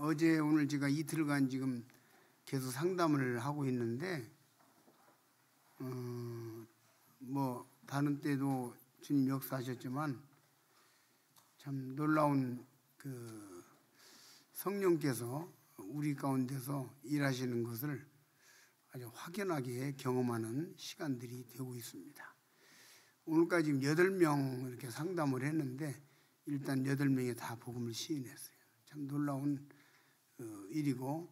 어제 오늘 제가 이틀간 지금 계속 상담을 하고 있는데 뭐 다른 때도 주님 역사하셨지만 참 놀라운 그 성령께서 우리 가운데서 일하시는 것을 아주 확연하게 경험하는 시간들이 되고 있습니다. 오늘까지 지금 8명 이렇게 상담을 했는데 일단 8명이 다 복음을 시인했어요. 참 놀라운 일이고,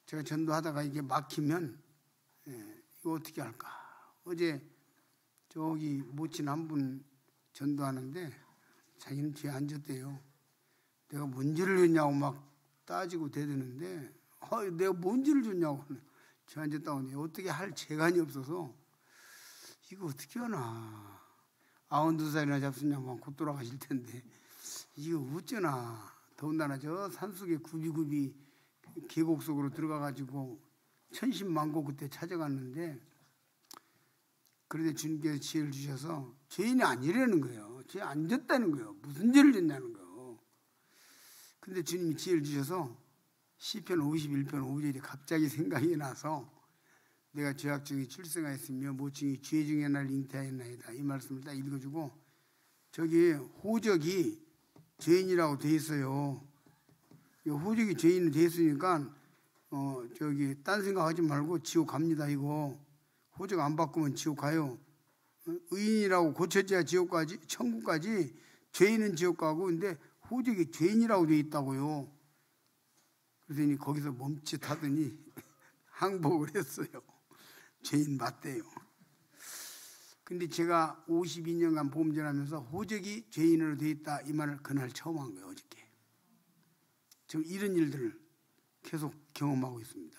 제가 전도하다가 이게 막히면 이거 어떻게 할까. 어제 저기 모친 한 분 전도하는데 자기는 뒤에 앉았대요. 내가 뭔 죄를 줬냐고 막 따지고 대드는데 내가 뭔 죄를 줬냐고 뒤에 앉았다고 하는데 어떻게 할 재간이 없어서 이거 어떻게 하나. 92살이나 잡수냐면 곧 돌아가실 텐데 이거 어쩌나. 더군다나 저 산속에 굽이굽이 계곡 속으로 들어가가지고 천신만고 그때 찾아갔는데, 그런데 주님께서 지혜를 주셔서 죄인이 아니라는 거예요. 죄 안 졌다는 거예요. 무슨 죄를 졌냐는 거예요. 근데 주님이 지혜를 주셔서 시편 51편 5절이 갑자기 생각이 나서 내가 죄악 중에 출생하였으며 모친이 죄 중에 날 잉태하였나이다, 이 말씀을 딱 읽어주고, 저기 호적이 죄인이라고 돼 있어요. 호적이 죄인이 돼 있으니까 저기 딴 생각하지 말고 지옥 갑니다. 이거 호적 안 바꾸면 지옥 가요. 의인이라고 고쳐져야 지옥까지, 천국까지. 죄인은 지옥 가고, 근데 호적이 죄인이라고 돼 있다고요. 그러더니 거기서 멈칫하더니 항복을 했어요. 죄인 맞대요. 근데 제가 52년간 보험전하면서 호적이 죄인으로 돼 있다, 이 말을 그날 처음 한 거예요. 어저께. 지금 이런 일들을 계속 경험하고 있습니다.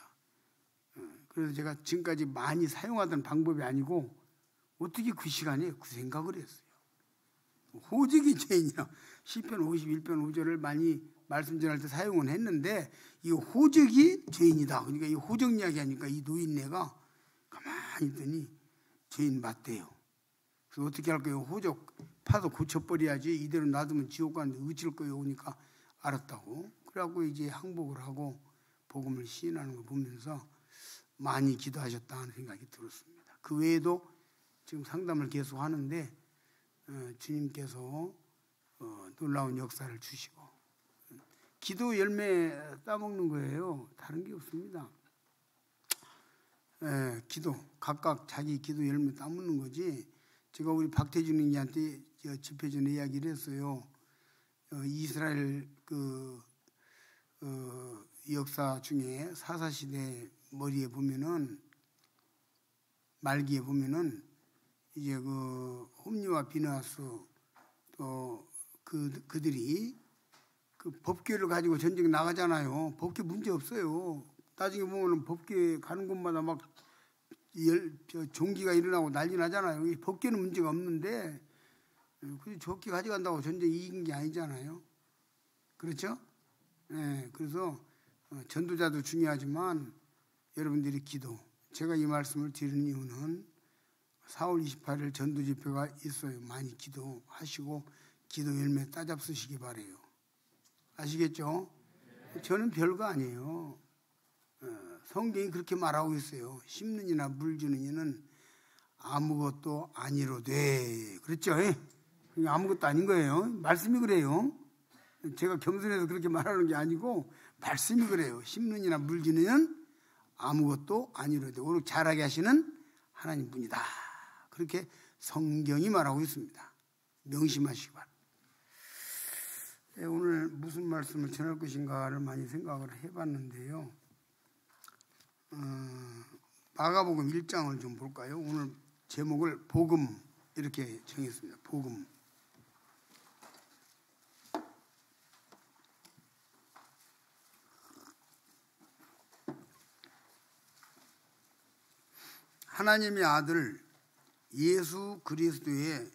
그래서 제가 지금까지 많이 사용하던 방법이 아니고 어떻게 그 시간에 그 생각을 했어요. 호적이 죄인이라 시편 51편 5절을 많이 말씀 전할 때 사용은 했는데 이 호적이 죄인이다. 그러니까 이 호적 이야기 하니까 이 노인네가 가만히 있더니 죄인 맞대요. 그래서 어떻게 할 거예요? 호적 파도 고쳐버려야지, 이대로 놔두면 지옥 가는데 어쩔 거예요. 오니까 알았다고. 그래갖고 이제 항복을 하고 복음을 시인하는 걸 보면서 많이 기도하셨다는 생각이 들었습니다. 그 외에도 지금 상담을 계속 하는데 주님께서 놀라운 역사를 주시고, 기도 열매 따먹는 거예요. 다른 게 없습니다. 기도, 각각 자기 기도 열매 따먹는 거지. 제가 우리 박태준 님한테 집회 전에 이야기를 했어요. 이스라엘 역사 중에 사사시대 머리에 보면은, 말기에 보면은 이제 홈리와 비느하스 또 그들이 그 법궤를 가지고 전쟁 나가잖아요. 법궤 문제 없어요. 나중에 보면은 법궤 가는 곳마다 막 종기가 일어나고 난리 나잖아요. 이 법궤는 문제가 없는데 그 적기 가져간다고 전쟁 이긴 게 아니잖아요. 그렇죠? 그래서 전도자도 중요하지만 여러분들이 기도, 제가 이 말씀을 드리는 이유는 4월 28일 전도 집회가 있어요. 많이 기도하시고 기도 열매 따잡수시기 바래요. 아시겠죠? 저는 별거 아니에요. 성경이 그렇게 말하고 있어요. 심는 이나 물 주는 이는 아무것도 아니로되. 그렇죠? 아무것도 아닌 거예요. 말씀이 그래요. 제가 겸손해서 그렇게 말하는 게 아니고 말씀이 그래요. 심는 이나 물 주는 이는 아무것도 아니로되 오직 잘하게 하시는 하나님 뿐이다. 그렇게 성경이 말하고 있습니다. 명심하시기 바랍니다. 오늘 무슨 말씀을 전할 것인가를 많이 생각을 해봤는데요. 마가복음 1장을 좀 볼까요? 오늘 제목을 복음 이렇게 정했습니다. 복음. 하나님의 아들 예수 그리스도의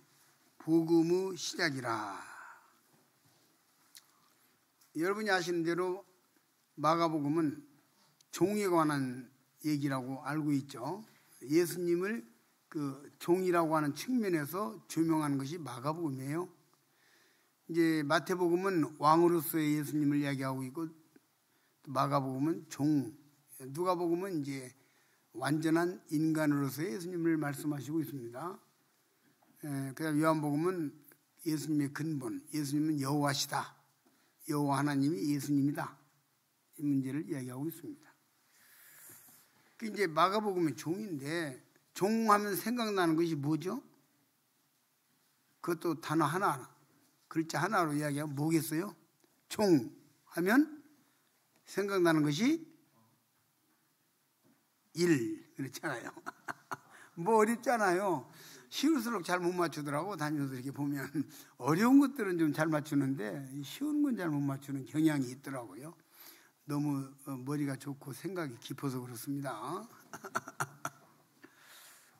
복음의 시작이라. 여러분이 아시는 대로 마가복음은 종에 관한 얘기라고 알고 있죠. 예수님을 그 종이라고 하는 측면에서 조명하는 것이 마가복음이에요. 이제 마태복음은 왕으로서의 예수님을 이야기하고 있고, 마가복음은 종, 누가복음은 이제 완전한 인간으로서의 예수님을 말씀하시고 있습니다. 그다음 요한복음은 예수님의 근본, 예수님은 여호와시다. 여호와 하나님이 예수님이다. 이 문제를 이야기하고 있습니다. 이제 마가복음은 종인데 종하면 생각나는 것이 뭐죠? 그것도 단어 하나, 글자 하나로 이야기하면 뭐겠어요? 종하면 생각나는 것이 일, 그렇잖아요. 뭐 어렵잖아요. 쉬울수록 잘 못 맞추더라고. 다니면서 이렇게 보면 어려운 것들은 좀 잘 맞추는데 쉬운 건 잘 못 맞추는 경향이 있더라고요. 너무 머리가 좋고 생각이 깊어서 그렇습니다.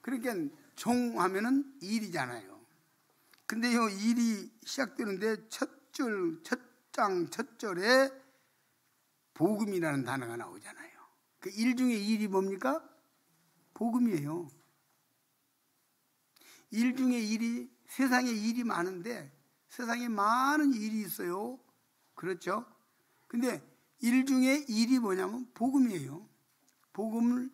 그러니까 종하면은 일이잖아요. 근데 이 일이 시작되는데 첫 장, 첫 절에 복음이라는 단어가 나오잖아요. 그 일 중에 일이 뭡니까? 복음이에요. 일 중에 일이, 세상에 일이 많은데 세상에 많은 일이 있어요. 그렇죠? 근데 일 중에 일이 뭐냐면 복음이에요. 복음을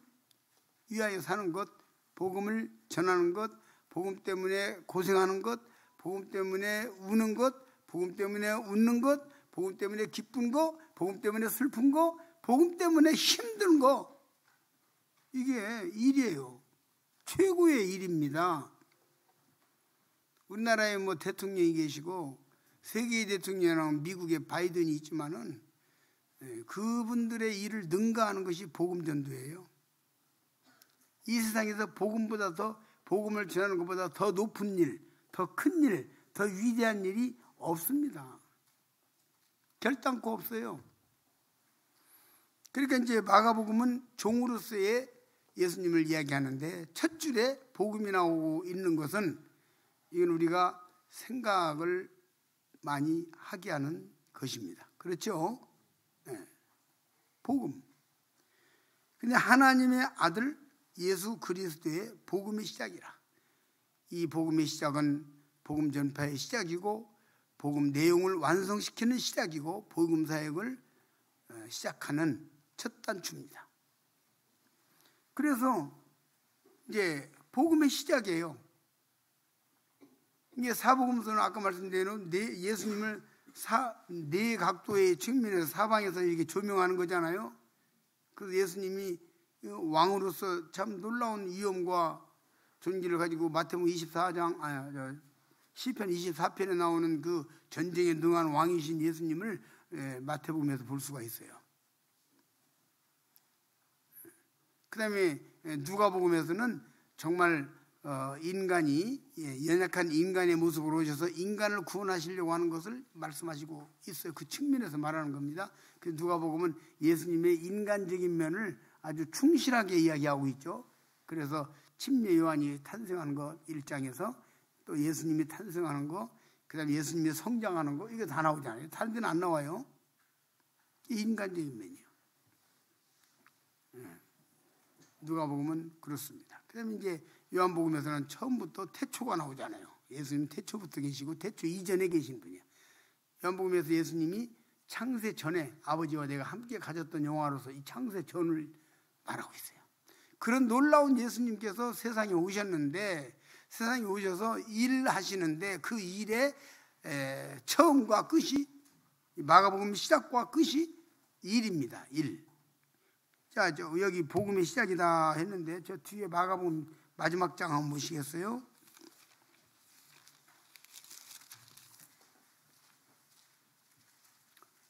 위하여 사는 것, 복음을 전하는 것, 복음 때문에 고생하는 것, 복음 때문에 우는 것, 복음 때문에 웃는 것, 복음 때문에 기쁜 거, 복음 때문에 슬픈 거, 복음 때문에 힘든 거. 이게 일이에요. 최고의 일입니다. 우리나라에 뭐 대통령이 계시고 세계의 대통령이랑 미국의 바이든이 있지만은 그분들의 일을 능가하는 것이 복음 전도예요. 이 세상에서 복음보다 더, 복음을 전하는 것보다 더 높은 일, 더 큰 일, 더 위대한 일이 없습니다. 결단코 없어요. 그러니까 이제 마가복음은 종으로서의 예수님을 이야기하는데 첫 줄에 복음이 나오고 있는 것은 이건 우리가 생각을 많이 하게 하는 것입니다. 그렇죠? 네. 복음. 근데 하나님의 아들 예수 그리스도의 복음의 시작이라. 이 복음의 시작은 복음 전파의 시작이고 복음 내용을 완성시키는 시작이고 복음 사역을 시작하는 첫 단추입니다. 그래서 이제 복음의 시작이에요. 이게 사복음서는 아까 말씀드린 예수님을 네 각도의 측면에서 사방에서 이렇게 조명하는 거잖아요. 그래서 예수님이 왕으로서 참 놀라운 위엄과 존귀를 가지고 마태복음 24장, 시편 24편에 나오는 그 전쟁에 능한 왕이신 예수님을 마태복음에서 볼 수가 있어요. 그 다음에 누가복음에서는 정말 인간이 연약한 인간의 모습으로 오셔서 인간을 구원하시려고 하는 것을 말씀하시고 있어요. 그 측면에서 말하는 겁니다. 그래서 누가복음은 예수님의 인간적인 면을 아주 충실하게 이야기하고 있죠. 그래서 침례 요한이 탄생하는 거 1장에서 또 예수님이 탄생하는 거, 그 다음에 예수님이 성장하는 거, 이게 다 나오잖아요. 다른 데는 안 나와요. 인간적인 면이요. 누가복음은 그렇습니다. 그 다음에 이제 요한복음에서는 처음부터 태초가 나오잖아요. 예수님 태초부터 계시고 태초 이전에 계신 분이야. 요한복음에서 예수님이 창세 전에 아버지와 내가 함께 가졌던 영화로서 이 창세 전을 말하고 있어요. 그런 놀라운 예수님께서 세상에 오셨는데, 세상에 오셔서 일하시는데 그 일의 처음과 끝이, 마가복음 시작과 끝이 일입니다. 일. 자, 여기 복음의 시작이다 했는데 저 뒤에 마가복음 마지막 장 한번 보시겠어요?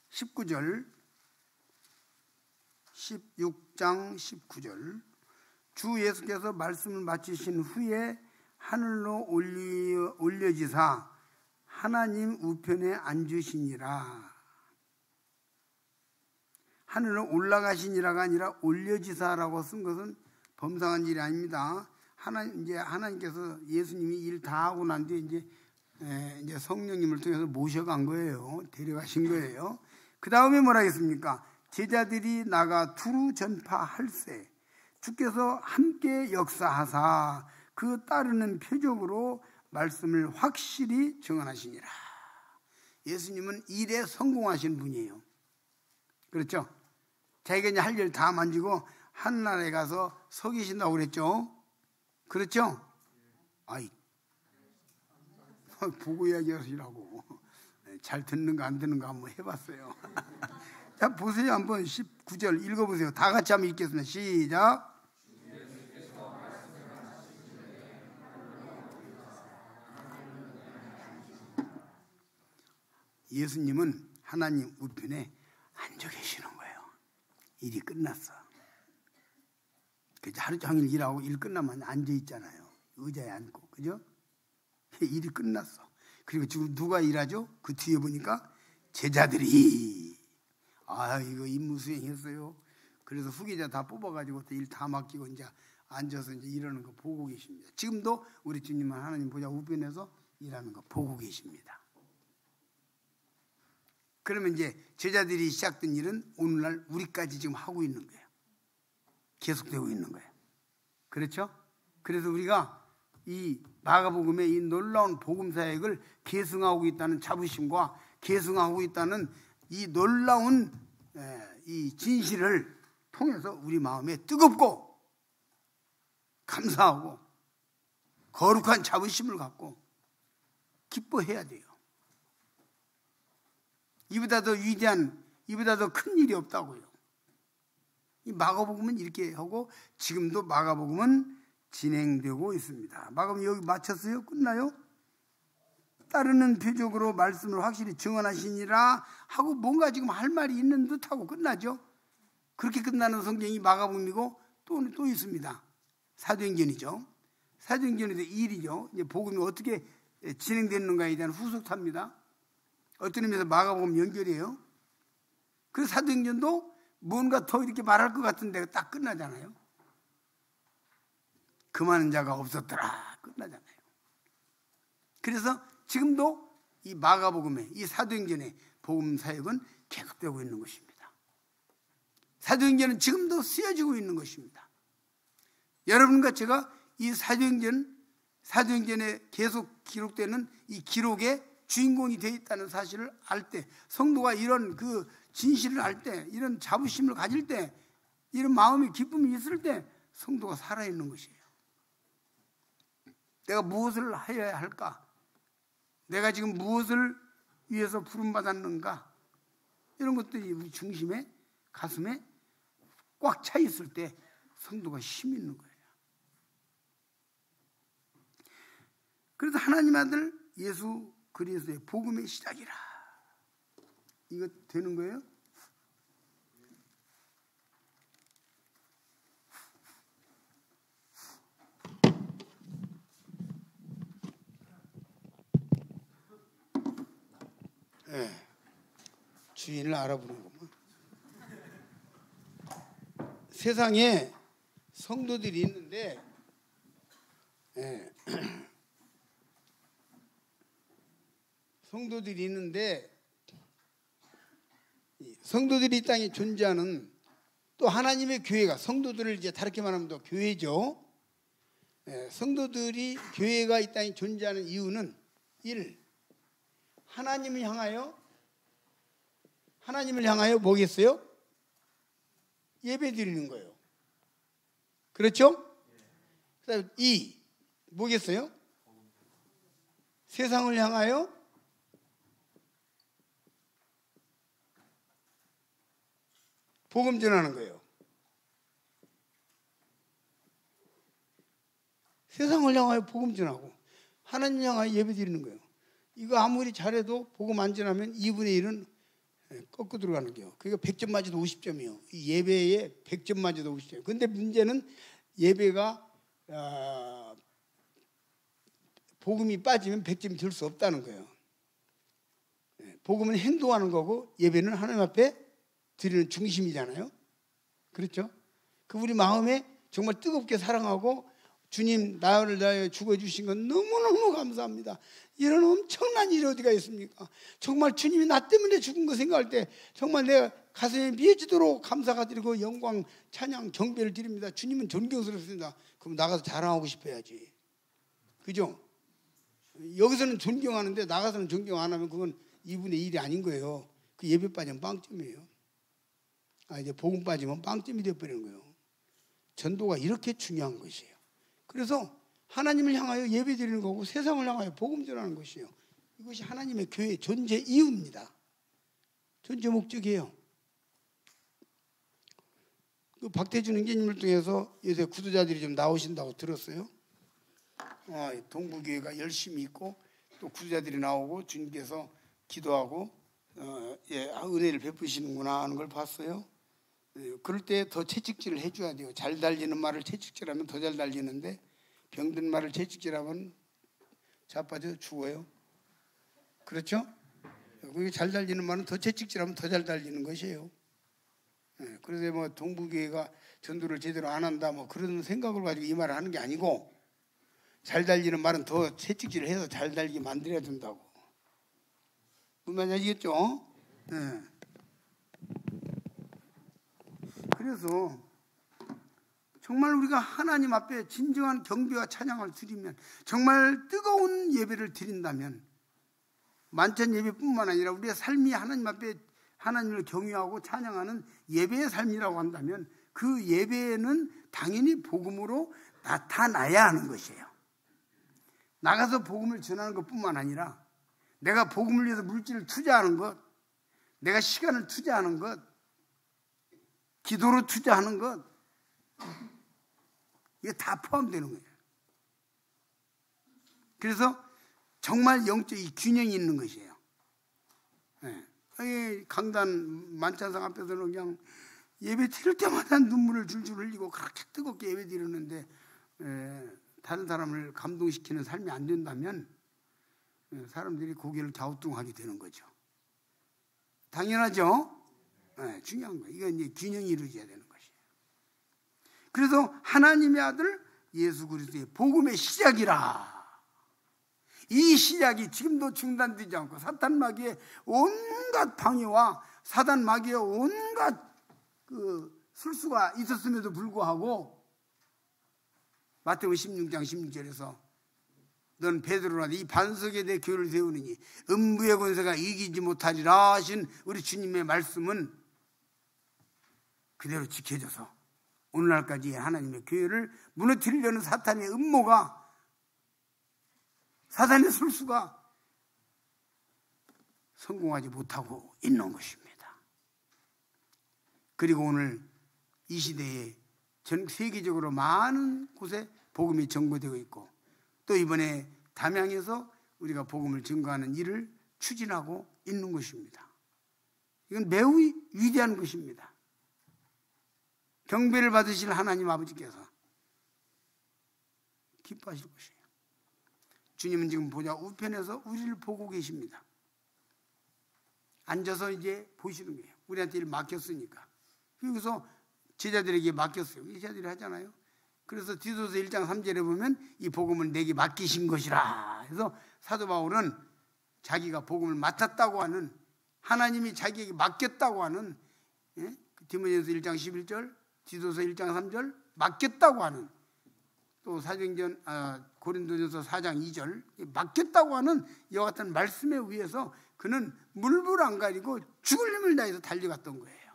(19절) 16장 19절. 주 예수께서 말씀을 마치신 후에 하늘로 올려지사 하나님 우편에 앉으시니라. 하늘로 올라가시니라가 아니라 올려지사라고 쓴 것은 범상한 일이 아닙니다. 하나님께서 예수님이 일 다 하고 난 뒤에 이제 성령님을 통해서 모셔간 거예요. 데려가신 거예요. 그 다음에 뭐라 했습니까? 제자들이 나가 두루 전파할세 주께서 함께 역사하사 그 따르는 표적으로 말씀을 확실히 증언하시니라. 예수님은 일에 성공하신 분이에요. 그렇죠? 자기가 이제 할 일 다 만지고 하늘나라에 가서 서 계신다고 그랬죠. 그렇죠? 아이, 보고 이야기하시라고. 잘 듣는 거 안 듣는 거 한번 해봤어요. 자, 보세요. 한번 19절 읽어보세요. 다 같이 한번 읽겠습니다. 시작. 예수님은 하나님 우편에 앉아 계시는 거예요. 일이 끝났어. 그래서 하루 종일 일하고 일 끝나면 앉아 있잖아요. 의자에 앉고, 그죠? 일이 끝났어. 그리고 지금 누가 일하죠? 그 뒤에 보니까 제자들이 이거 임무 수행했어요. 그래서 후계자 다 뽑아가지고 일 다 맡기고 이제 앉아서 이제 일하는 거 보고 계십니다. 지금도 우리 주님은 하나님 보좌 우편에서 일하는 거 보고 계십니다. 그러면 이제 제자들이 시작된 일은 오늘날 우리까지 지금 하고 있는 거예요. 계속되고 있는 거예요. 그렇죠? 그래서 우리가 이 마가복음의 이 놀라운 복음 사역을 계승하고 있다는 자부심과 계승하고 있다는 이 놀라운 이 진실을 통해서 우리 마음에 뜨겁고 감사하고 거룩한 자부심을 갖고 기뻐해야 돼요. 이보다 더 위대한, 이보다 더 큰 일이 없다고요. 이 마가복음은 이렇게 하고 지금도 마가복음은 진행되고 있습니다. 마가복음 여기 마쳤어요? 끝나요? 따르는 표적으로 말씀을 확실히 증언하시니라 하고 뭔가 지금 할 말이 있는 듯하고 끝나죠. 그렇게 끝나는 성경이 마가복음이고 또 있습니다. 사도행전이죠. 사도행전에도 일이죠. 이제 복음이 어떻게 진행되는가에 대한 후속탑니다. 어떤 의미에서 마가복음 연결이에요. 그래서 사도행전도 뭔가 더 이렇게 말할 것 같은데 딱 끝나잖아요. 금하는 자가 없었더라 끝나잖아요. 그래서 지금도 이 마가복음의 이 사도행전의 복음 사역은 계속되고 있는 것입니다. 사도행전은 지금도 쓰여지고 있는 것입니다. 여러분과 제가 이 사도행전에 계속 기록되는 이 기록의 주인공이 되어 있다는 사실을 알 때, 성도가 이런 그 진실을 알 때, 이런 자부심을 가질 때, 이런 마음의 기쁨이 있을 때 성도가 살아있는 것이에요. 내가 무엇을 해야 할까? 내가 지금 무엇을 위해서 부름받았는가? 이런 것들이 우리 중심에, 가슴에 꽉 차 있을 때 성도가 힘 있는 거예요. 그래서 하나님 아들 예수 그리스도의 복음의 시작이라. 이거 되는 거예요? 네. 주인을 알아보는구만. 세상에 성도들이 있는데 네. 성도들이 이 땅에 존재하는 또 하나님의 교회가 성도들을 이제 다르게 말하면 또 교회죠. 성도들이 교회가 이 땅에 존재하는 이유는 1. 하나님을 향하여 뭐겠어요? 예배 드리는 거예요. 그렇죠? 그다음 2. 뭐겠어요? 세상을 향하여 복음 전하는 거예요. 세상을 향하여 복음 전하고 하나님 향하여 예배 드리는 거예요. 이거 아무리 잘해도 복음 안 전하면 2분의 1은 꺾고 들어가는 거예요. 그러니까 100점 맞아도 50점이에요. 이 예배에 100점 맞아도 50점. 근데 문제는 예배가 복음이 빠지면 100점이 될 수 없다는 거예요. 복음은 행동하는 거고 예배는 하나님 앞에 드리는 중심이잖아요. 그렇죠? 그 우리 마음에 정말 뜨겁게 사랑하고 주님 나를 위하여 죽어주신 건 너무너무 감사합니다. 이런 엄청난 일이 어디가 있습니까? 정말 주님이 나 때문에 죽은 거 생각할 때 정말 내가 가슴에 미어지도록 감사가 드리고 영광, 찬양, 경배를 드립니다. 주님은 존경스럽습니다. 그럼 나가서 자랑하고 싶어야지. 그죠? 여기서는 존경하는데 나가서는 존경 안 하면 그건 2분의 1이 아닌 거예요. 그 예배 빠지면 빵점이에요. 이제 복음 빠지면 빵점이 되어버리는 거예요. 전도가 이렇게 중요한 것이에요. 그래서 하나님을 향하여 예배 드리는 거고 세상을 향하여 복음 전하는 것이에요. 이것이 하나님의 교회의 존재 이유입니다. 존재 목적이에요. 그 박태준 형제님을 통해서 요새 구두자들이 좀 나오신다고 들었어요. 동부교회가 열심히 있고 또 구두자들이 나오고 주님께서 기도하고 은혜를 베푸시는구나 하는 걸 봤어요. 그럴 때 더 채찍질을 해줘야 돼요. 잘 달리는 말을 채찍질하면 더 잘 달리는데 병든 말을 채찍질하면 자빠져 죽어요. 그렇죠? 잘 달리는 말은 더 채찍질하면 더 잘 달리는 것이에요. 그래서 뭐 동부교회가 전도를 제대로 안 한다 뭐 그런 생각을 가지고 이 말을 하는 게 아니고 잘 달리는 말은 더 채찍질을 해서 잘 달리게 만들어야 된다고. 무슨 말인지 아시겠죠? 네. 그래서 정말 우리가 하나님 앞에 진정한 경배와 찬양을 드리면 정말 뜨거운 예배를 드린다면 만찬 예배뿐만 아니라 우리의 삶이 하나님 앞에 하나님을 경외하고 찬양하는 예배의 삶이라고 한다면 그 예배는 당연히 복음으로 나타나야 하는 것이에요. 나가서 복음을 전하는 것뿐만 아니라 내가 복음을 위해서 물질을 투자하는 것, 내가 시간을 투자하는 것, 기도로 투자하는 것, 이게 다 포함되는 거예요. 그래서 정말 영적인 균형이 있는 것이에요. 강단 만찬상 앞에서는 그냥 예배 드릴 때마다 눈물을 줄줄 흘리고 그렇게 뜨겁게 예배 드리는데 다른 사람을 감동시키는 삶이 안 된다면 사람들이 고개를 갸우뚱하게 되는 거죠. 당연하죠? 중요한 거예요. 이건 이제 균형이 이루어져야 되는 것이에요. 그래서 하나님의 아들 예수 그리스도의 복음의 시작이라. 이 시작이 지금도 중단되지 않고 사탄 마귀의 온갖 방해와 사단 마귀의 온갖 술수가 있었음에도 불구하고 마태복음 16장 16절에서 넌 베드로라 이 반석에 내 교회를 세우느니 음부의 권세가 이기지 못하리라 하신 우리 주님의 말씀은 그대로 지켜져서 오늘날까지 하나님의 교회를 무너뜨리려는 사탄의 음모가 사탄의 술수가 성공하지 못하고 있는 것입니다. 그리고 오늘 이 시대에 전 세계적으로 많은 곳에 복음이 전거되고 있고 또 이번에 담양에서 우리가 복음을 증거하는 일을 추진하고 있는 것입니다. 이건 매우 위대한 것입니다. 경배를 받으실 하나님 아버지께서 기뻐하실 것이에요. 주님은 지금 보좌 우편에서 우리를 보고 계십니다. 앉아서 이제 보시는 거예요. 우리한테 일 맡겼으니까. 여기서 제자들에게 맡겼어요. 제자들이 하잖아요. 그래서 디도서 1장 3절에 보면 이 복음을 내게 맡기신 것이라. 그래서 사도 바울은 자기가 복음을 맡았다고 하는 하나님이 자기에게 맡겼다고 하는 디모데전서 1장 11절, 디도서 1장 3절 맡겼다고 하는 또 사도행전 고린도전서 4장 2절 맡겼다고 하는 이와 같은 말씀에 의해서 그는 물불 안 가리고 죽을 힘을 다해서 달려갔던 거예요.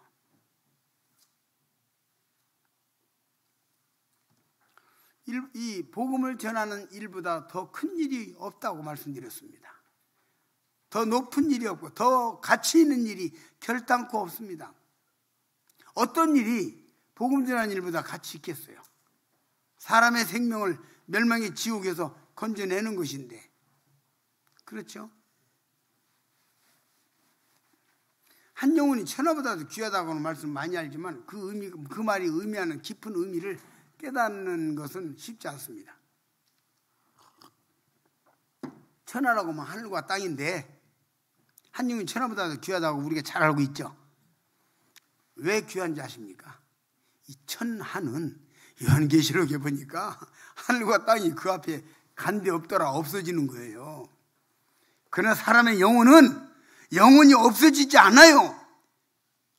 이 복음을 전하는 일보다 더 큰 일이 없다고 말씀드렸습니다. 더 높은 일이 없고 더 가치 있는 일이 결단코 없습니다. 어떤 일이 복음 전하는 일보다 가치 있겠어요? 사람의 생명을 멸망의 지옥에서 건져내는 것인데, 그렇죠? 한 영혼이 천하보다도 귀하다고는 말씀 많이 알지만 그 말이 의미하는 깊은 의미를 깨닫는 것은 쉽지 않습니다. 천하라고 하면 하늘과 땅인데 한 영혼이 천하보다도 귀하다고 우리가 잘 알고 있죠. 왜 귀한지 아십니까? 이 천하는 요한계시록에 보니까 하늘과 땅이 그 앞에 간데 없더라 없어지는 거예요. 그러나 사람의 영혼은 영혼이 없어지지 않아요.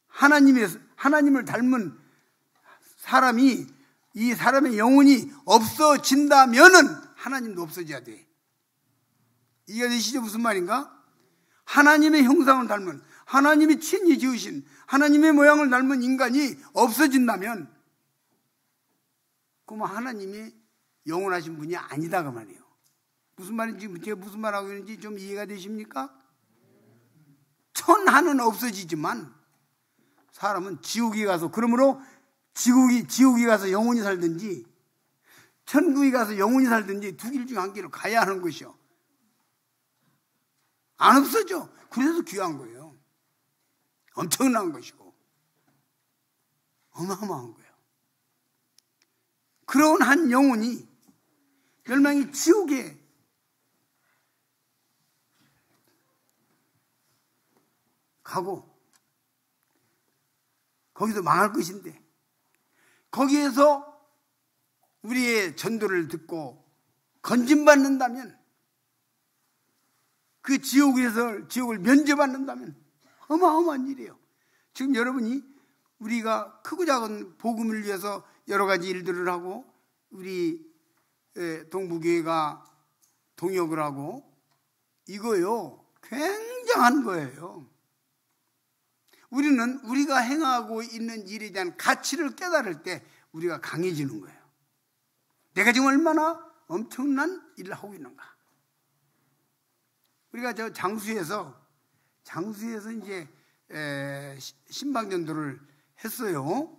하나님을 닮은 사람이 이 사람의 영혼이 없어진다면은 하나님도 없어져야 돼. 이해되시죠? 무슨 말인가? 하나님의 형상을 닮은 하나님이 친히 지으신 하나님의 모양을 닮은 인간이 없어진다면 그럼 하나님이 영원하신 분이 아니다 그 말이에요. 무슨 말인지, 제가 무슨 말하고 있는지 좀 이해가 되십니까? 천하는 없어지지만 사람은 지옥에 가서, 그러므로 지옥에 가서 영원히 살든지 천국에 가서 영원히 살든지 두 길 중 한 길을 가야 하는 것이요. 안 없어져. 그래서 귀한 거예요. 엄청난 것이고 어마어마한 거예요. 그런 한 영혼이 멸망이 지옥에 가고 거기서 망할 것인데, 거기에서 우리의 전도를 듣고 건진받는다면, 그 지옥을 면제받는다면 어마어마한 일이에요. 지금 여러분이 우리가 크고 작은 복음을 위해서 여러 가지 일들을 하고, 우리 동부교회가 동역을 하고, 이거요 굉장한 거예요. 우리는 우리가 행하고 있는 일에 대한 가치를 깨달을 때 우리가 강해지는 거예요. 내가 지금 얼마나 엄청난 일을 하고 있는가. 우리가 저 장수에서 이제 신방전도를 했어요.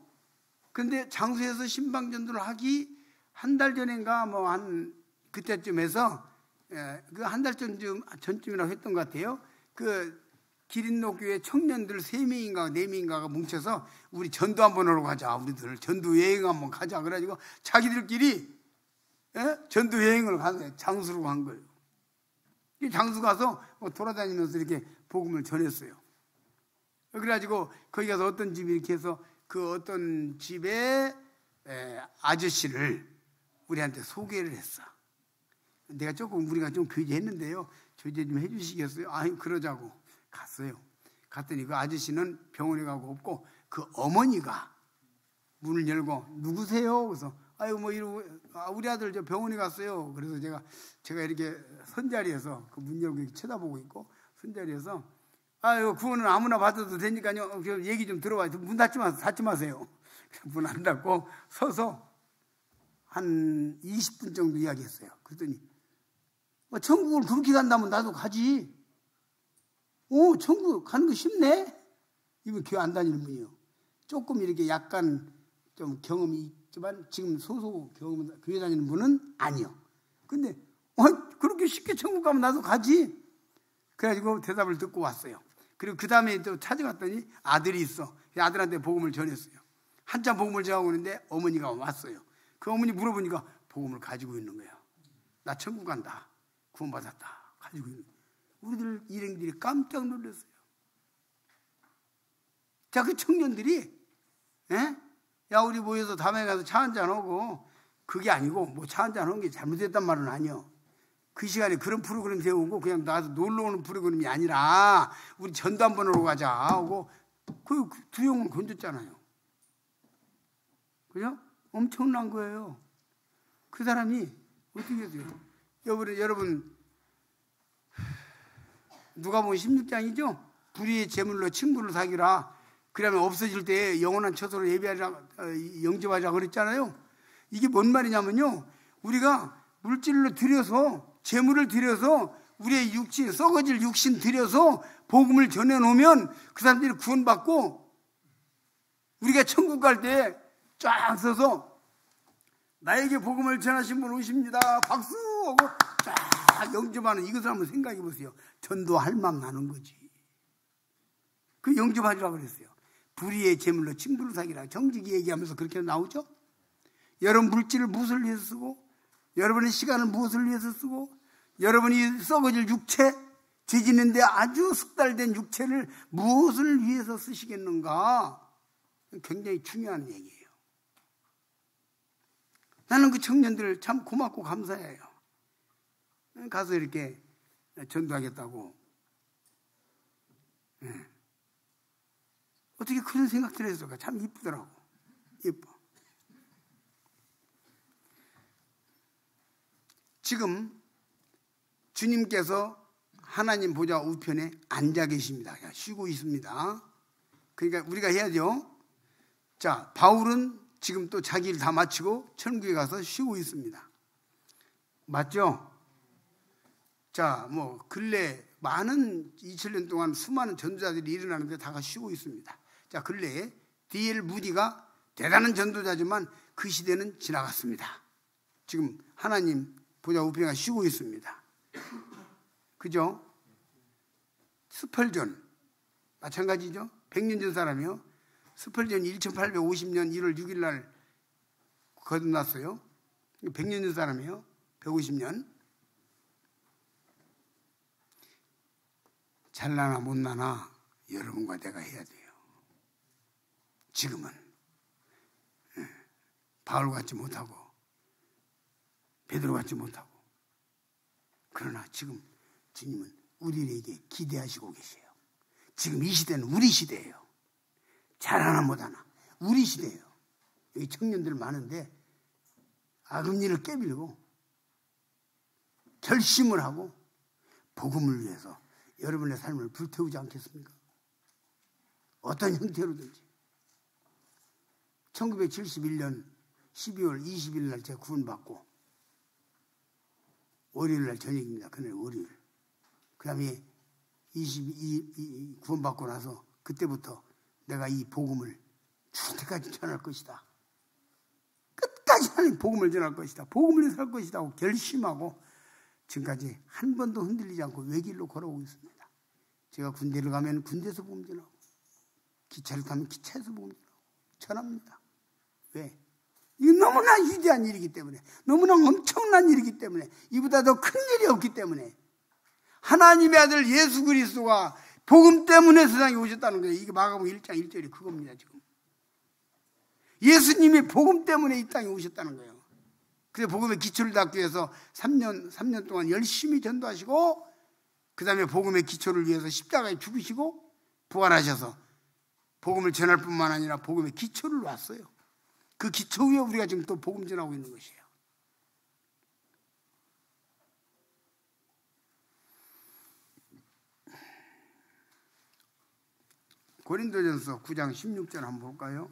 근데 장수에서 신방전도를 하기 한 달 전인가 뭐 한 그때쯤에서 그 한 달 전쯤이라고 했던 것 같아요. 그 기린노 교회 청년들 3명인가 4명인가가 뭉쳐서 우리 전도 한번 하러 가자. 우리들 전도 여행 한번 가자. 그래가지고 자기들끼리 전도 여행을 간 거예요. 장수로 간 거예요. 장수 가서 돌아다니면서 이렇게 복음을 전했어요. 그래가지고 거기 가서 어떤 집이 이렇게 해서 그 어떤 집에 아저씨를 우리한테 소개를 했어. 내가 우리가 좀 교제했는데요. 교제 좀 해주시겠어요? 아니, 그러자고 갔어요. 갔더니 그 아저씨는 병원에 가고 없고, 그 어머니가 문을 열고 누구세요? 그래서 아유 뭐 이러고 우리 아들 저 병원에 갔어요. 그래서 제가 이렇게 선자리에서 그 문 열고 이렇게 쳐다보고 있고, 선자리에서 아유 구원은 아무나 받아도 되니까요. 얘기 좀 들어봐요. 문 닫지 마세요. 문 안 닫고 서서 한 20분 정도 이야기했어요. 그랬더니 천국을 그렇게 간다면 나도 가지. 천국 가는 거 쉽네? 이분 교회 안 다니는 분이요. 조금 이렇게 약간 좀 경험이 있지만 지금 교회 다니는 분은 아니요. 근데 그렇게 쉽게 천국 가면 나도 가지. 그래가지고 대답을 듣고 왔어요. 그리고 그 다음에 또 찾아갔더니 아들이 있어. 아들한테 복음을 전했어요. 한참 복음을 전하고 있는데 어머니가 왔어요. 그 어머니 물어보니까 복음을 가지고 있는 거예요. 나 천국 간다. 구원받았다. 가지고 있는 거예요. 우리들 일행들이 깜짝 놀랐어요. 자, 그 청년들이 야 우리 모여서 다음에 가서 차 한잔 하고, 그게 아니고 뭐 차 한잔 하는 게 잘못됐단 말은 아니요. 그 시간에 그런 프로그램 세우고 그냥 나와서 놀러 오는 프로그램이 아니라 우리 전도 한번 하러 가자 하고 그 두 영혼 건졌잖아요. 그죠? 엄청난 거예요. 그 사람이 어떻게 했어요? 여러분 누가복음 16장이죠? 불의의 제물로 친구를 사귀라. 그러면 없어질 때 영원한 처소로 영접하자 그랬잖아요. 이게 뭔 말이냐면요, 우리가 물질로 들여서, 제물을 들여서, 우리의 육신, 썩어질 육신 들여서 복음을 전해놓으면 그 사람들이 구원받고, 우리가 천국 갈 때 쫙 서서 나에게 복음을 전하신 분 오십니다. 박수! 하고 쫙 영접하는 이것을 한번 생각해 보세요. 전도할 맘 나는 거지. 그 영접하리라고 그랬어요. 불의의 제물로 친구를 사귀라. 정직히 얘기하면서 그렇게 나오죠. 여러분 물질을 무엇을 위해서 쓰고, 여러분의 시간을 무엇을 위해서 쓰고, 여러분이 썩어질 육체, 죄짓는데 아주 숙달된 육체를 무엇을 위해서 쓰시겠는가? 굉장히 중요한 얘기예요. 나는 그 청년들 참 고맙고 감사해요. 가서 이렇게 전도하겠다고. 어떻게 그런 생각들을 했을까? 참 이쁘더라고. 예뻐. 지금 주님께서 하나님 보좌 우편에 앉아 계십니다. 쉬고 있습니다. 그러니까 우리가 해야죠. 자, 바울은 지금 또 자기 일 다 마치고 천국에 가서 쉬고 있습니다. 맞죠? 자, 뭐 근래 많은 2000년 동안 수많은 전도자들이 일어나는데 다가 쉬고 있습니다. 자, 근래에 D.L. 무디가 대단한 전도자지만 그 시대는 지나갔습니다. 지금 하나님 보좌 우편에 쉬고 있습니다. 그죠? 스펄전 마찬가지죠. 100년 전 사람이요. 스펄전이 1850년 1월 6일 날 거듭났어요. 100년 전 사람이에요. 150년. 잘나나 못나나 여러분과 내가 해야 돼요. 지금은 바울 같지 못하고 베드로 같지 못하고, 그러나 지금 주님은 우리에게 기대하시고 계세요. 지금 이 시대는 우리 시대예요. 잘하나 못하나 우리 시대예요. 여기 청년들 많은데 아금니를 깨밀고 결심을 하고 복음을 위해서 여러분의 삶을 불태우지 않겠습니까? 어떤 형태로든지. 1971년 12월 20일 날 제가 구원받고 월요일 날 저녁입니다. 그날 월요일. 그 다음에 구원받고 나서 그때부터 내가 이 복음을 죽을 때까지 전할 것이다. 끝까지 하나님 복음을 전할 것이다. 복음을 위해서 할 것이다 하고 결심하고 지금까지 한 번도 흔들리지 않고 외길로 걸어오고 있습니다. 제가 군대를 가면 군대에서 복음 전하고, 기차를 타면 기차에서 복음 전합니다. 왜? 이거 너무나 위대한 일이기 때문에, 너무나 엄청난 일이기 때문에, 이보다 더 큰 일이 없기 때문에, 하나님의 아들 예수 그리스도가 복음 때문에 세상에 오셨다는 거예요. 이게 마가복음 1장 1절이 그겁니다. 지금 예수님이 복음 때문에 이 땅에 오셨다는 거예요. 그래서 복음의 기초를 닦기 위해서 3년 동안 열심히 전도하시고, 그 다음에 복음의 기초를 위해서 십자가에 죽으시고 부활하셔서 복음을 전할 뿐만 아니라 복음의 기초를 놨어요. 그 기초 위에 우리가 지금 또 복음 전하고 있는 것이에요. 고린도전서 9장 16절 한번 볼까요?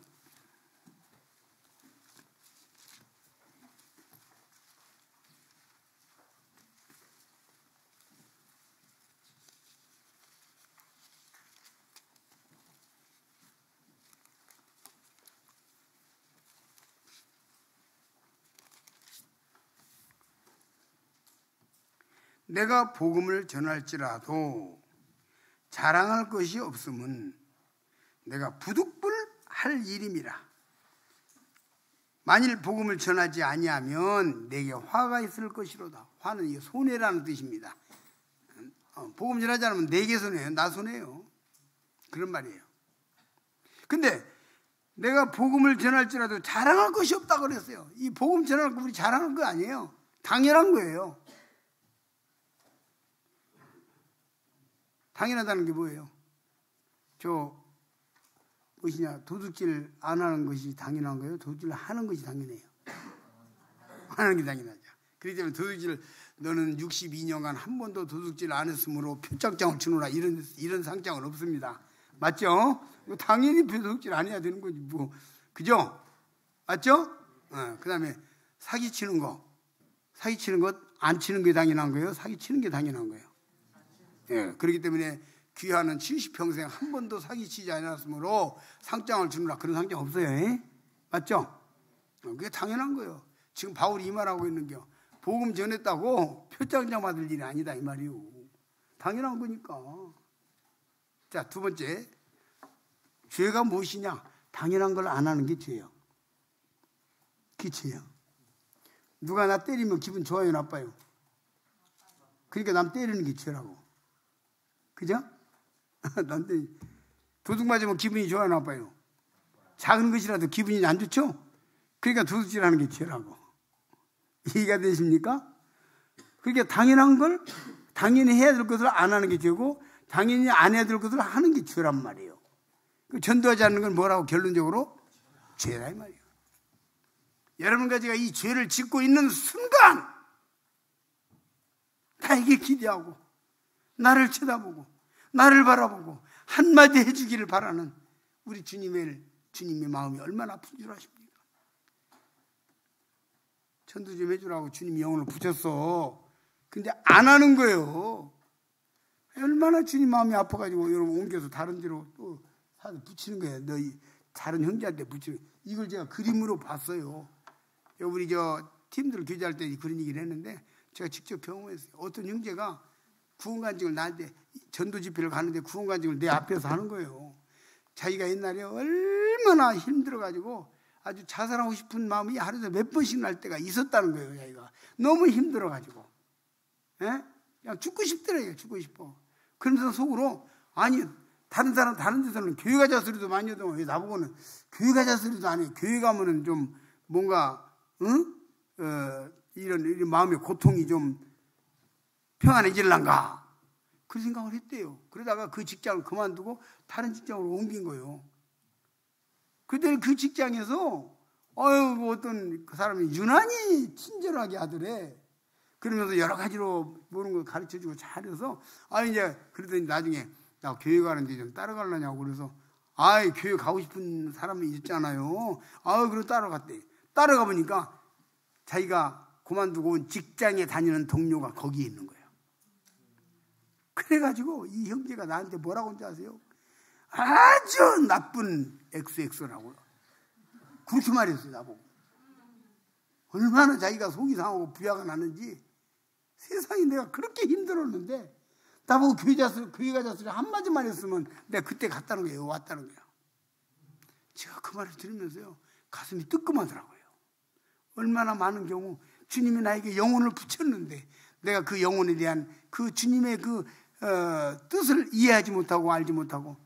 내가 복음을 전할지라도 자랑할 것이 없음은 내가 부득불할 일임이라. 만일 복음을 전하지 아니하면 내게 화가 있을 것이로다. 화는 이게 손해라는 뜻입니다. 복음 전하지 않으면 내게 손해요. 나 손해요. 그런 말이에요. 근데 내가 복음을 전할지라도 자랑할 것이 없다고 그랬어요. 이 복음 전하는 거 우리 자랑할 거 아니에요. 당연한 거예요. 당연하다는 게 뭐예요? 무엇이냐, 도둑질 안 하는 것이 당연한 거예요? 도둑질 하는 것이 당연해요? 하는 게 당연하죠. 그렇기 때문에 도둑질, 너는 62년간 한 번도 도둑질 안 했으므로 표창장을 주노라, 이런 상장은 없습니다. 맞죠? 당연히 도둑질 안 해야 되는 거지 뭐. 그죠? 맞죠? 그 다음에 사기치는 것 안 치는 게 당연한 거예요? 사기치는 게 당연한 거예요? 예, 그렇기 때문에 귀하는 70평생 한 번도 사기치지 않았으므로 상장을 주느라, 그런 상장 없어요. 에? 맞죠? 그게 당연한 거예요. 지금 바울이 이 말하고 있는 게 복음 전했다고 표창장 받을 일이 아니다 이 말이에요. 당연한 거니까. 자, 두 번째, 죄가 무엇이냐? 당연한 걸 안 하는 게 죄예요. 그게 죄예요. 누가 나 때리면 기분 좋아요, 나빠요? 그러니까 남 때리는 게 죄라고. 그죠? 난데 도둑 맞으면 기분이 좋아요, 나빠요? 작은 것이라도 기분이 안 좋죠? 그러니까 도둑질하는 게 죄라고. 이해가 되십니까? 그러니까 당연한 걸, 당연히 해야 될 것을 안 하는 게 죄고, 당연히 안 해야 될 것을 하는 게 죄란 말이에요. 전도하지 않는 건 뭐라고? 결론적으로 죄다 이 말이에요. 여러분과 제가 이 죄를 짓고 있는 순간 나에게 기대하고 나를 쳐다보고 나를 바라보고 한마디 해주기를 바라는 우리 주님의 마음이 얼마나 아픈 줄 아십니까? 전도 좀 해주라고 주님이 영혼을 붙였어. 근데 안 하는 거예요. 얼마나 주님 마음이 아파가지고 여러분 옮겨서 다른 데로 또 붙이는 거예요. 너희 다른 형제한테 붙이는. 이걸 제가 그림으로 봤어요. 우리 팀들 교제할 때 그런 얘기를 했는데 제가 직접 경험했어요. 어떤 형제가 구원간증을 나한테 전도 집회를 가는데 구원간증을 내 앞에서 하는 거예요. 자기가 옛날에 얼마나 힘들어가지고 아주 자살하고 싶은 마음이 하루에 몇 번씩 날 때가 있었다는 거예요. 자기가 너무 힘들어가지고 그냥 죽고 싶더래요. 죽고 싶어. 그러면서 속으로 아니 다른 데서는 교회 가자 소리도 많이 하더만 왜 나보고는 교회 가자 소리도 안 해. 교회 가면은 좀 뭔가 이런 마음의 고통이 좀 평안해질란가 그런 생각을 했대요. 그러다가 그 직장을 그만두고 다른 직장으로 옮긴 거예요. 그때 그 직장에서 어떤 그 사람이 유난히 친절하게 하더래. 그러면서 여러 가지로 모르는 걸 가르쳐주고 잘해서 이제 그러더니 나중에 나 교회 가는데 좀 따라가려냐고 그래서 교회 가고 싶은 사람이 있잖아요. 그래서 따라갔대. 따라가 보니까 자기가 그만두고 온 직장에 다니는 동료가 거기에 있는 거예요. 그래가지고 이 형제가 나한테 뭐라고 하는지 아세요? 아주 나쁜 XX라고요. 그렇게 말했어요. 나보고. 얼마나 자기가 속이 상하고 부야가 나는지 세상에 내가 그렇게 힘들었는데 나보고 교회 가자 소리 한마디만 했으면 내가 그때 갔다는 거예요. 왔다는 거예요. 제가 그 말을 들으면서요 가슴이 뜨끔하더라고요. 얼마나 많은 경우 주님이 나에게 영혼을 붙였는데 내가 그 영혼에 대한 그 주님의 그 뜻을 이해하지 못하고 알지 못하고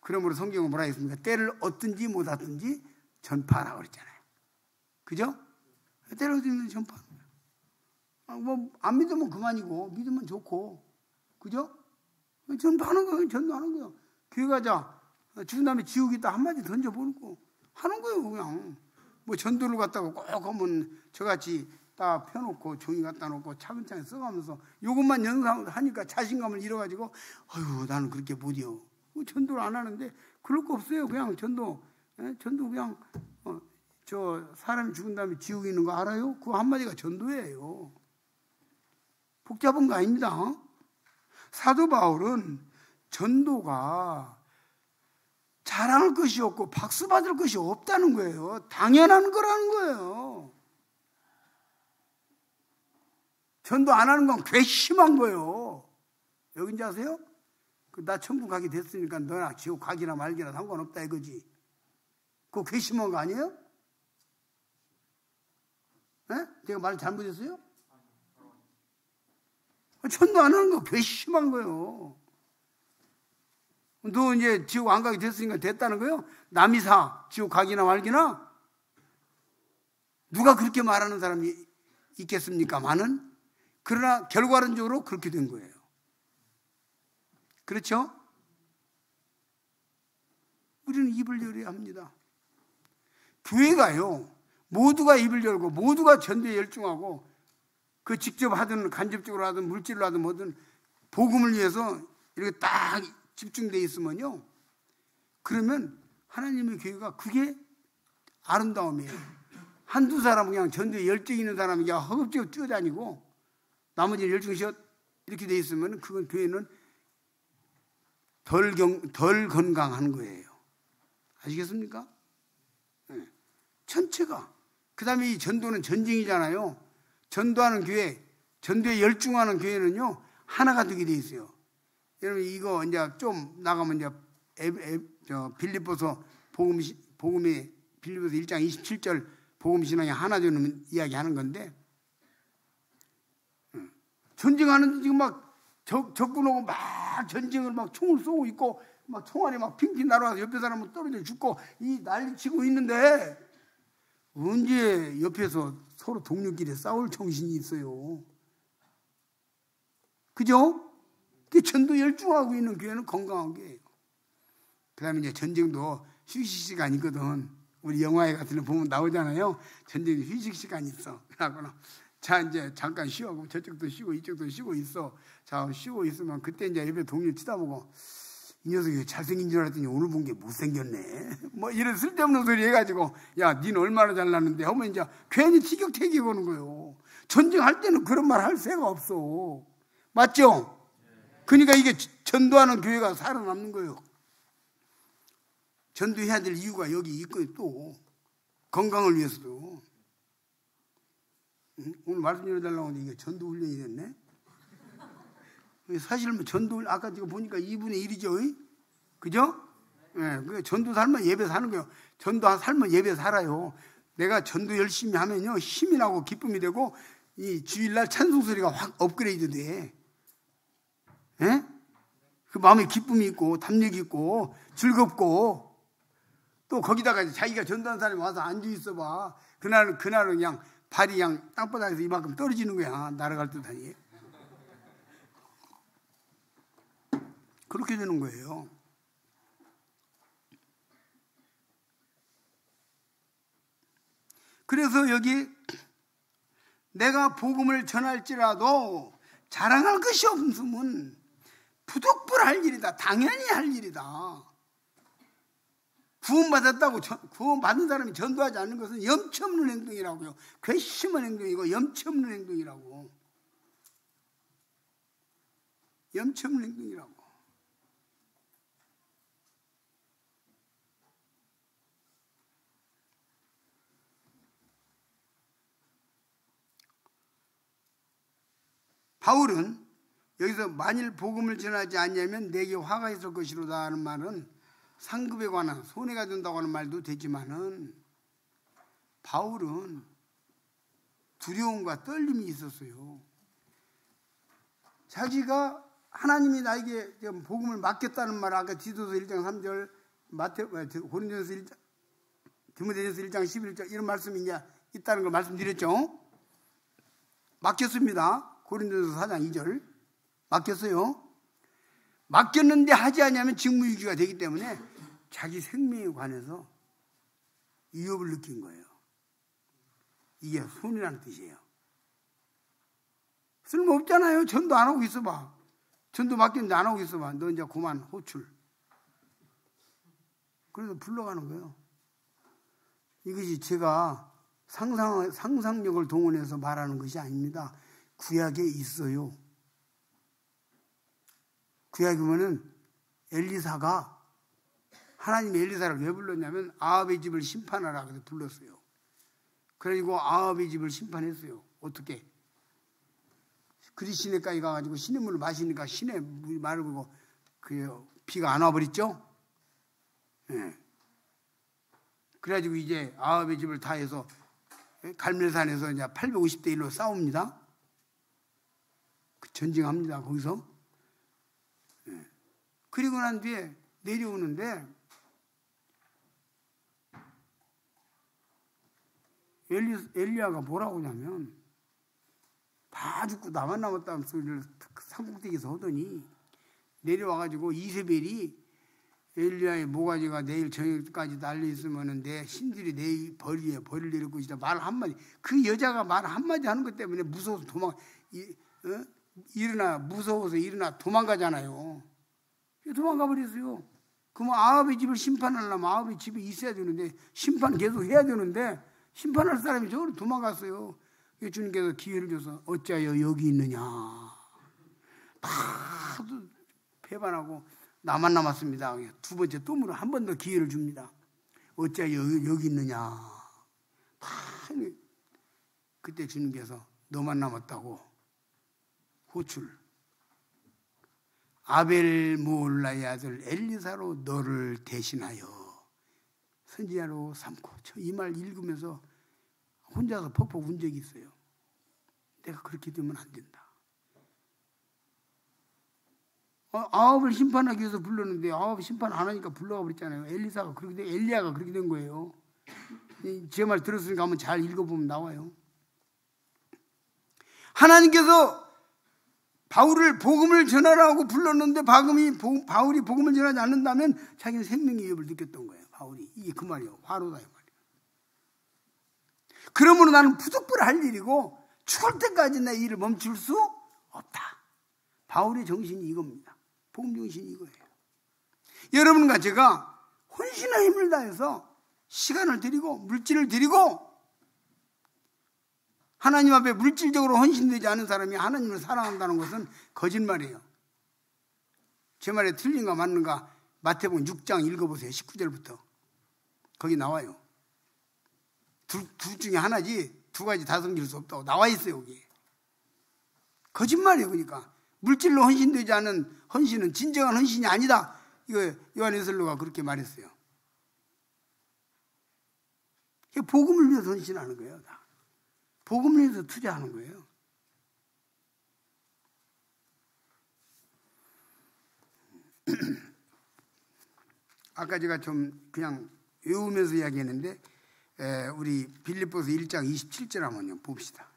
그러므로 성경은 뭐라 했습니까? 때를 얻든지 못 얻든지 전파하라고 그랬잖아요. 그죠? 때를 얻든지 전파하는 거예요. 안 믿으면 그만이고 믿으면 좋고 그죠? 전파하는 거예요. 전도하는 거예요. 교회 가자. 죽은 다음에 지옥이 있다 한마디 던져보고 하는 거예요. 그냥 뭐 전도를 갖다가 꼭 하면 저같이 딱 펴놓고 종이 갖다 놓고 차근차근 써가면서 이것만 연상하니까 자신감을 잃어가지고 나는 그렇게 못해요. 전도를 안 하는데 그럴 거 없어요. 그냥 전도 그냥 사람이 죽은 다음에 지옥에 있는 거 알아요? 그거 한마디가 전도예요. 복잡한 거 아닙니다. 사도 바울은 전도가 자랑할 것이 없고 박수 받을 것이 없다는 거예요. 당연한 거라는 거예요. 전도 안 하는 건 괘씸한 거예요. 여긴지 아세요? 나 천국 가게 됐으니까 너나 지옥 가기나 말기나 상관없다 이거지. 그거 괘씸한 거 아니에요? 제가 말 잘못했어요? 전도 안 하는 거 괘씸한 거예요. 너 이제 지옥 안 가게 됐으니까 됐다는 거예요? 남이 지옥 가기나 말기나? 누가 그렇게 말하는 사람이 있겠습니까? 많은? 그러나 결과론적으로 그렇게 된 거예요. 그렇죠? 우리는 입을 열어야 합니다. 교회가요, 모두가 입을 열고 모두가 전도에 열중하고 그 직접 하든 간접적으로 하든 물질로 하든 뭐든 복음을 위해서 이렇게 딱 집중되어 있으면요, 그러면 하나님의 교회가 그게 아름다움이에요. 한두 사람 그냥 전도에 열정 있는 사람이 그냥 허겁지겁 뛰어다니고 나머지는 열정이 이렇게 되어 있으면 그건 교회는 덜 건강한 거예요. 아시겠습니까? 네. 전체가. 그 다음에 이 전도는 전쟁이잖아요. 전도하는 교회, 전도에 열중하는 교회는요, 하나가 되게 돼 있어요. 여러분, 이거 이제 좀 나가면 이제 빌립보서 복음의 빌립보서 1장 27절 복음신앙이 하나 되는 이야기 하는 건데, 전쟁하는데 지금 막 적군 오고 막 전쟁을 막 총을 쏘고 있고, 막 총알이 막 핑핑 날아와서 옆에 사람은 떨어져 죽고 이 난리 치고 있는데, 언제 옆에서 서로 동료끼리 싸울 정신이 있어요? 그죠? 그 전도 열중하고 있는 교회는 건강한 교회예요. 그 다음에 이제 전쟁도 휴식 시간이 있거든. 우리 영화에 같은 데 보면 나오잖아요. 전쟁도 휴식 시간이 있어. 그러거나 자, 이제 잠깐 쉬어가고 저쪽도 쉬고 이쪽도 쉬고 있어. 자, 쉬고 있으면 그때 이제 옆에 동료 쳐다보고, 이 녀석이 잘생긴 줄 알았더니 오늘 본 게 못생겼네. 뭐 이런 쓸데없는 소리 해가지고 야, 니는 얼마나 잘났는데 하면 이제 괜히 티격태격 오는 거예요. 전쟁할 때는 그런 말 할 새가 없어. 맞죠? 그러니까 이게 전도하는 교회가 살아남는 거예요. 전도해야 될 이유가 여기 있고 또 건강을 위해서도. 오늘 말씀 열어달라고 하는데 이게 전도 훈련이 됐네. 사실 뭐 전도 아까 지금 보니까 2분의 1이죠. 그죠? 예, 그 전도 살면 예배 사는 거예요. 전도 살면 예배 살아요. 내가 전도 열심히 하면요 힘이 나고 기쁨이 되고 이 주일날 찬송 소리가 확 업그레이드 돼. 예? 그 마음에 기쁨이 있고 담력이 있고 즐겁고 또 거기다가 자기가 전도한 사람이 와서 앉아 있어봐. 그날은 그냥 발이 그냥 땅바닥에서 이만큼 떨어지는 거야. 날아갈 듯하니. 그렇게 되는 거예요. 그래서 여기 내가 복음을 전할지라도 자랑할 것이 없으면 부득불할 일이다. 당연히 할 일이다. 구원받았다고 구원받은 사람이 전도하지 않는 것은 염치 없는 행동이라고요. 괘씸한 행동이고 염치 없는 행동이라고. 염치 없는 행동이라고. 바울은 여기서 만일 복음을 전하지 않냐면 내게 화가 있을 것이로다 하는 말은 상급에 관한 손해가 된다고 하는 말도 되지만은 바울은 두려움과 떨림이 있었어요. 자기가 하나님이 나에게 복음을 맡겼다는 말 아까 디도서 1장 3절 고린도전서 1장 디모데전서 1장 11절 이런 말씀이 이제 있다는 걸 말씀드렸죠. 맡겼습니다. 고린도전서 4장 2절 맡겼어요. 맡겼는데 하지 않으면 직무유기가 되기 때문에 자기 생명에 관해서 위협을 느낀 거예요. 이게 손이라는 뜻이에요. 쓸모없잖아요. 전도 안 하고 있어봐. 전도 맡겼는데 안 하고 있어봐. 너 이제 그만 호출. 그래서 불러가는 거예요. 이것이 제가 상상력을 동원해서 말하는 것이 아닙니다. 구약에 있어요. 구약에 보면은 엘리사가 하나님이 엘리사를 왜 불렀냐면 아합의 집을 심판하라 그래서 불렀어요. 그리고 아합의 집을 심판했어요. 어떻게? 그리 시내까지 가가지고 시냇물을 마시니까 시내 물이 마르고 그 비가 안 와버렸죠. 예. 그래가지고 이제 아합의 집을 다 해서 갈멜산에서 이제 850대 1로 싸웁니다. 전쟁합니다. 거기서. 예. 그리고 난 뒤에 내려오는데 엘리야가 뭐라고 하냐면 다 죽고 나만 남았다는 소리를 산꼭대기에서 하더니 내려와가지고 이세벨이 엘리야의 모가지가 내일 저녁까지 달려있으면 내 신들이 내일 벌을 내릴 것이다. 말 한마디. 그 여자가 말 한마디 하는 것 때문에 무서워서 무서워서 일어나 도망가잖아요. 도망가 버렸어요. 그러면 아합의 집을 심판하려면 아합의 집에 있어야 되는데 심판 계속 해야 되는데 심판할 사람이 저기로 도망갔어요. 주님께서 기회를 줘서 어찌하여 여기 있느냐. 다 배반하고 나만 남았습니다. 두 번째 또 물어 한 번 더 기회를 줍니다. 어찌하여 여기 있느냐. 다 그때 주님께서 너만 남았다고 호출. 아벨 모올라의 아들 엘리사로 너를 대신하여 선지자로 삼고. 저 이 말 읽으면서 혼자서 퍽퍽 운 적이 있어요. 내가 그렇게 되면 안 된다. 아합을 심판하기 위해서 불렀는데 아합 심판 안 하니까 불러가 버렸잖아요. 엘리사가 그렇게 된, 엘리야가 그렇게 된 거예요. 제 말 들었으니까 한번 잘 읽어보면 나와요. 하나님께서 바울을 복음을 전하라고 불렀는데 바울이 복음을 전하지 않는다면 자기는 생명의 위협을 느꼈던 거예요. 바울이. 이게 그 말이에요. 화로다 이 말이에요. 그러므로 나는 부득불할 일이고 죽을 때까지 내 일을 멈출 수 없다. 바울의 정신이 이겁니다. 복음 정신이 이거예요. 여러분과 제가 혼신의 힘을 다해서 시간을 드리고 물질을 드리고 하나님 앞에 물질적으로 헌신되지 않은 사람이 하나님을 사랑한다는 것은 거짓말이에요. 제 말에 틀린가 맞는가 마태복음 6장 읽어보세요. 19절부터. 거기 나와요. 둘 중에 하나지 두 가지 다 섬길 수 없다고 나와 있어요. 여기. 거짓말이에요. 그러니까 물질로 헌신되지 않은 헌신은 진정한 헌신이 아니다. 이거 요한일서가 그렇게 말했어요. 복음을 위해서 헌신하는 거예요. 다. 복음을 위해서 투자하는 거예요. 아까 제가 좀 그냥 외우면서 이야기했는데 우리 빌립보서 1장 27절 한번 봅시다.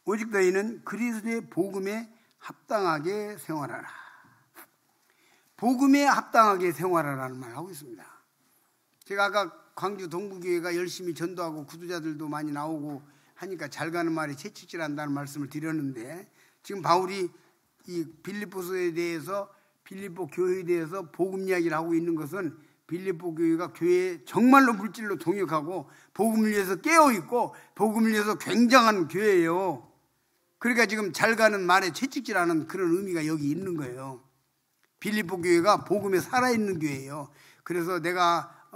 오직 너희는 그리스도의 복음에 합당하게 생활하라. 복음에 합당하게 생활하라는 말을 하고 있습니다. 제가 아까 광주 동부교회가 열심히 전도하고 구두자들도 많이 나오고 하니까 잘 가는 말이 채찍질한다는 말씀을 드렸는데, 지금 바울이 이 빌립보서에 대해서, 빌립보 교회에 대해서 복음 이야기를 하고 있는 것은 빌립보 교회가 교회에 정말로 물질로 동역하고 복음을 위해서 깨어있고 복음을 위해서 굉장한 교회예요. 그러니까 지금 잘 가는 말에 채찍질하는 그런 의미가 여기 있는 거예요. 빌립보 교회가 복음에 살아있는 교회예요. 그래서 내가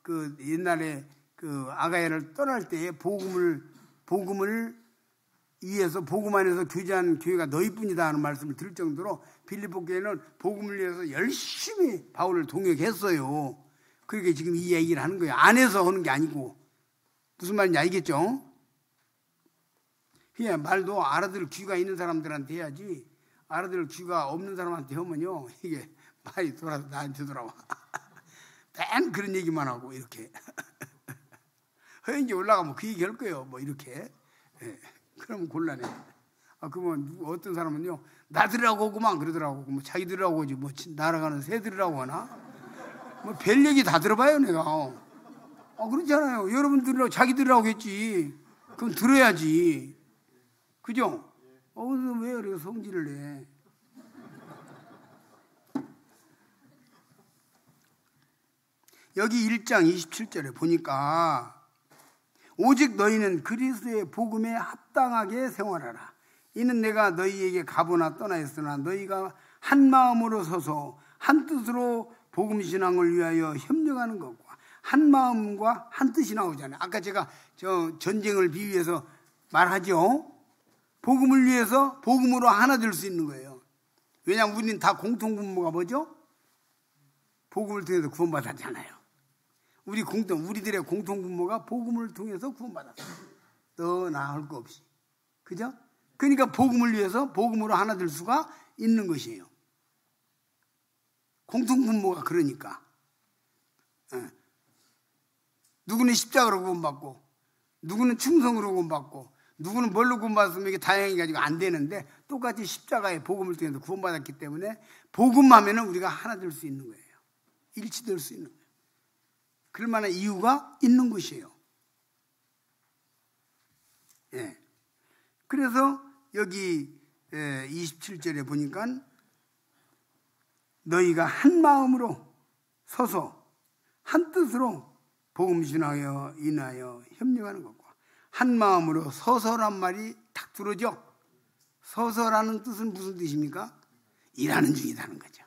그 옛날에 그 아가야를 떠날 때에 복음을 위해서 복음 안에서 교제한 교회가 너희뿐이다 하는 말씀을 들을 정도로 빌립보 교회는 복음을 위해서 열심히 바울을 동역했어요. 그러니까 지금 이 얘기를 하는 거예요. 안에서 하는 게 아니고. 무슨 말인지 알겠죠? 그냥 말도 알아들을 귀가 있는 사람들한테 해야지, 알아들을 귀가 없는 사람한테 하면요 이게 말이 돌아서 나한테 돌아와. 맨 그런 얘기만 하고 이렇게 허연지 올라가면 그 얘기 할 거예요. 뭐 이렇게. 예. 그러면 곤란해. 그러면 어떤 사람은요 나들으라고 오구만 그러더라고. 뭐 자기들이라고 오지 뭐 날아가는 새들이라고 하나? 뭐 별 얘기 다 들어봐요 내가. 그렇잖아요. 여러분들이라고 자기들이라고 했지. 그럼 들어야지. 그죠? 왜 이렇게 성질을 내? 여기 1장 27절에 보니까 오직 너희는 그리스도의 복음에 합당하게 생활하라. 이는 내가 너희에게 가보나 떠나 있으나 너희가 한 마음으로 서서 한 뜻으로 복음 신앙을 위하여 협력하는 것과 한 마음과 한 뜻이 나오잖아요. 아까 제가 전쟁을 비유해서 말하죠. 복음을 위해서 복음으로 하나 될 수 있는 거예요. 왜냐하면 우리는 다 공통분모가 뭐죠? 복음을 통해서 구원받았잖아요. 우리들의 공통분모가 복음을 통해서 구원받았어요. 더 나을 거 없이. 그죠? 그러니까 복음을 위해서 복음으로 하나 될 수가 있는 것이에요. 공통분모가 그러니까. 누구는 십자가로 구원받고, 누구는 충성으로 구원받고, 누구는 뭘로 구원받았으면 이게 다양해 가지고 안 되는데 똑같이 십자가의 복음을 통해서 구원받았기 때문에 복음하면은 우리가 하나 될 수 있는 거예요. 일치될 수 있는 거예요. 그럴 만한 이유가 있는 것이에요. 예. 그래서 여기 27절에 보니까 너희가 한 마음으로 서서 한 뜻으로 복음 신하여 인하여 협력하는 것과 한 마음으로 서서란 말이 딱 들어오죠. 서서라는 뜻은 무슨 뜻입니까? 일하는 중이라는 거죠.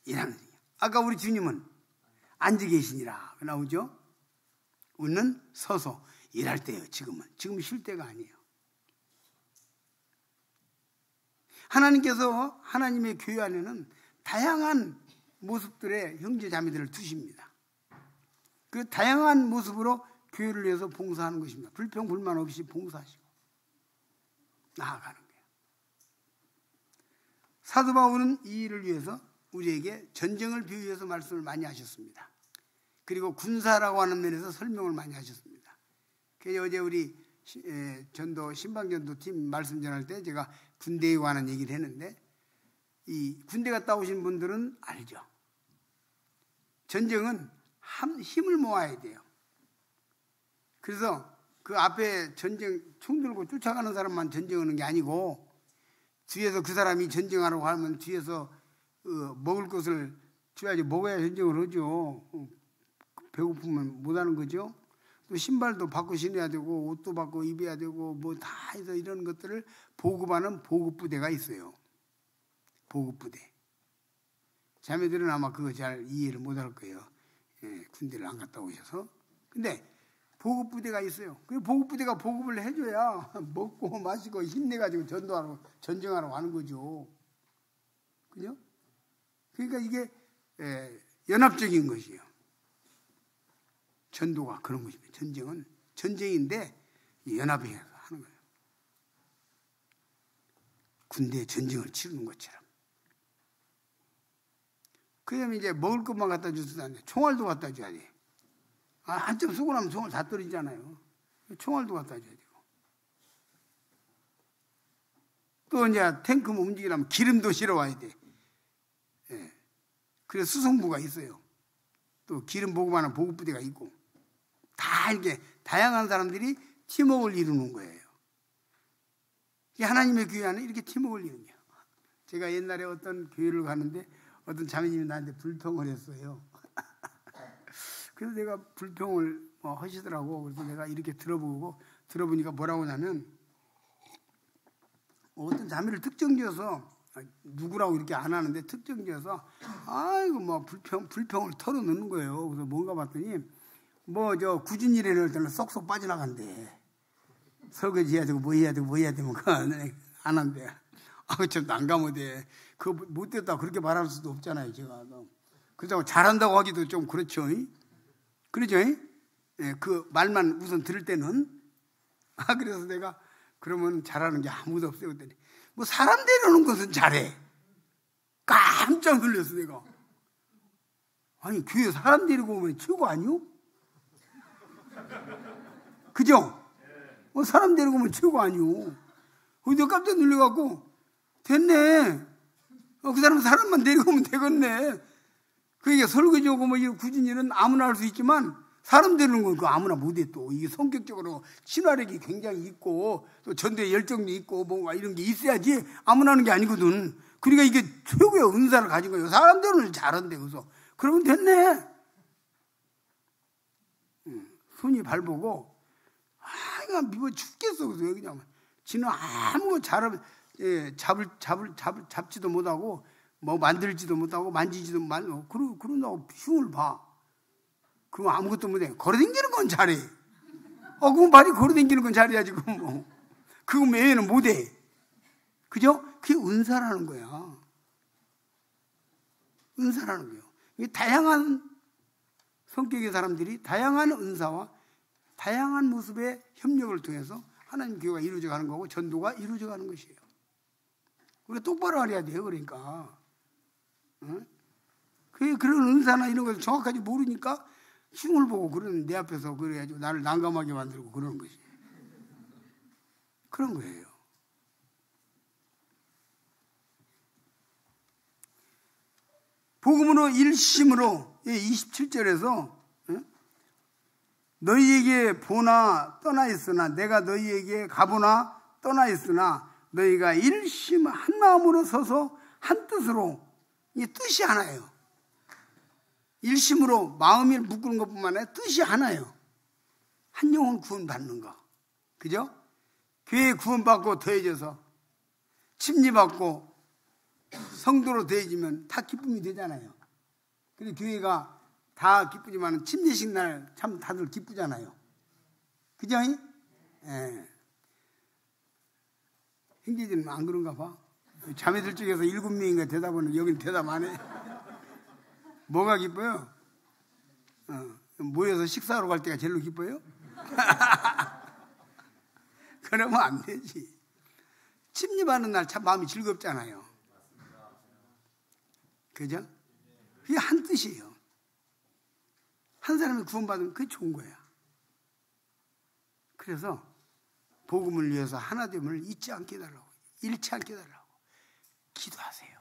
일하는 중이야. 아까 우리 주님은 앉아 계시니라 나오죠. 우리는 서서 일할 때예요. 지금은 쉴 때가 아니에요. 하나님께서 하나님의 교회 안에는 다양한 모습들의 형제 자매들을 두십니다. 그 다양한 모습으로 교회를 위해서 봉사하는 것입니다. 불평 불만 없이 봉사하시고 나아가는 거예요. 사도 바울은 이 일을 위해서 우리에게 전쟁을 비유해서 말씀을 많이 하셨습니다. 그리고 군사라고 하는 면에서 설명을 많이 하셨습니다. 그래서 어제 우리 신방전도팀 말씀 전할 때 제가 군대에 관한 얘기를 했는데, 이 군대 갔다 오신 분들은 알죠. 전쟁은 힘을 모아야 돼요. 그래서 그 앞에 전쟁 총 들고 쫓아가는 사람만 전쟁하는 게 아니고 뒤에서 그 사람이 전쟁하라고 하면 뒤에서 먹을 것을 줘야지. 먹어야 전쟁을 하죠. 배고프면 못하는 거죠. 또 신발도 바꿔 신어야 되고 옷도 바꿔 입어야 되고 뭐 다 해서 이런 것들을 보급하는 보급부대가 있어요. 보급부대. 자매들은 아마 그거 잘 이해를 못할 거예요. 예, 군대를 안 갔다 오셔서. 근데 보급부대가 있어요. 그 보급부대가 보급을 해줘야 먹고 마시고 힘내가지고 전쟁하러 가는 거죠. 그죠? 그러니까 이게 연합적인 것이에요. 전도가 그런 것입니다. 전쟁은 전쟁인데 연합해서 하는 거예요. 군대에 전쟁을 치르는 것처럼. 그다음에 이제 먹을 것만 갖다 주서도 안 돼. 총알도 갖다 줘야 돼. 한참 쓰고 나면 총알 다 떨어지잖아요. 총알도 갖다 줘야 되고. 또 이제 탱크 움직이려면 기름도 실어와야 돼. 예. 그래서 수송부가 있어요. 또 기름 보급하는 보급부대가 있고. 다 이렇게 다양한 사람들이 팀워크를 이루는 거예요. 하나님의 교회 안에 이렇게 팀워크를 이루는 거예요. 제가 옛날에 어떤 교회를 가는데 어떤 자매님이 나한테 불평을 했어요. 그래서 내가 불평을 하시더라고. 그래서 내가 이렇게 들어보니까 뭐라고 하냐면 어떤 자매를 특정지어서 누구라고 이렇게 안 하는데 특정지어서 아이고 뭐 불평을 털어놓는 거예요. 그래서 뭔가 봤더니 뭐 저 구진일에 넣을 때는 쏙쏙 빠져나간대. 설거지 해야 되고 뭐 해야 되고 안 한대. 좀 난감하대. 그거 못됐다 그렇게 말할 수도 없잖아요. 제가. 그렇다고 잘한다고 하기도 좀 그렇죠. 그러죠? 예, 그 말만 우선 들을 때는. 그래서 내가 그러면 잘하는 게 아무도 없어요. 그랬더니 뭐 사람 데려오는 것은 잘해. 깜짝 놀랐어 내가. 아니 교회 사람 데리고 오면 최고 아니요? 그죠? 사람 데리고 오면 최고 아니요? 내가 깜짝 놀래갖고 됐네. 그 사람만 데리고 오면 되겠네. 그게 설거지하고 뭐 굳은 일은 아무나 할 수 있지만 사람 데리는 건 그거 아무나 못해. 또 이게 성격적으로 친화력이 굉장히 있고 또 전도에 열정이 있고 뭔가 이런 게 있어야지 아무나 하는 게 아니거든. 그러니까 이게 최고의 은사를 가진 거예요. 사람 데리는 잘한대. 그래서 그러면 됐네. 손이 발보고 이거 미워 죽겠어. 그래서 왜 그냥 지는 아무것도 잡지도 못하고 뭐 만들지도 못하고 만지지도 못하고 그런다고 흉을 봐. 그럼 아무것도 못해. 걸어다니는 건 잘해. 그럼 말이 걸어다니는 건 잘해야지. 그거 외에는 못해. 그죠? 그게 은사라는 거야. 은사라는 거예요. 다양한 성격의 사람들이 다양한 은사와 다양한 모습의 협력을 통해서 하나님 교회가 이루어져 가는 거고 전도가 이루어져 가는 것이에요. 우리가 똑바로 알아야 돼요. 그러니까. 그런 은사나 이런 걸 정확하게 모르니까 흉을 보고 그러는 내 앞에서 그래가지고 나를 난감하게 만들고 그러는 것이. 그런 거예요. 복음으로 일심으로 27절에서 너희에게 보나 떠나 있으나 내가 너희에게 가보나 떠나 있으나 너희가 일심 한 마음으로 서서 한 뜻으로 이 뜻이 하나예요. 일심으로 마음이 묶는 것뿐만 아니라 뜻이 하나예요. 한 영혼 구원받는 거. 그죠? 교회 구원받고 더해져서 침례받고 성도로 더해지면 다 기쁨이 되잖아요. 근데 교회가 다 기쁘지만 침례식 날 참 다들 기쁘잖아요. 그죠? 예. 형제들은 안 그런가 봐. 자매들 중에서 7명인가 대답하는 여기는 대답 안 해. 뭐가 기뻐요? 모여서 식사하러 갈 때가 제일 기뻐요? 그러면 안 되지. 침례받는 날 참 마음이 즐겁잖아요. 그죠? 그게 한 뜻이에요. 한 사람이 구원받으면 그게 좋은 거야. 그래서 복음을 위해서 하나됨을 잊지 않게 해달라고, 잃지 않게 해달라고 기도하세요.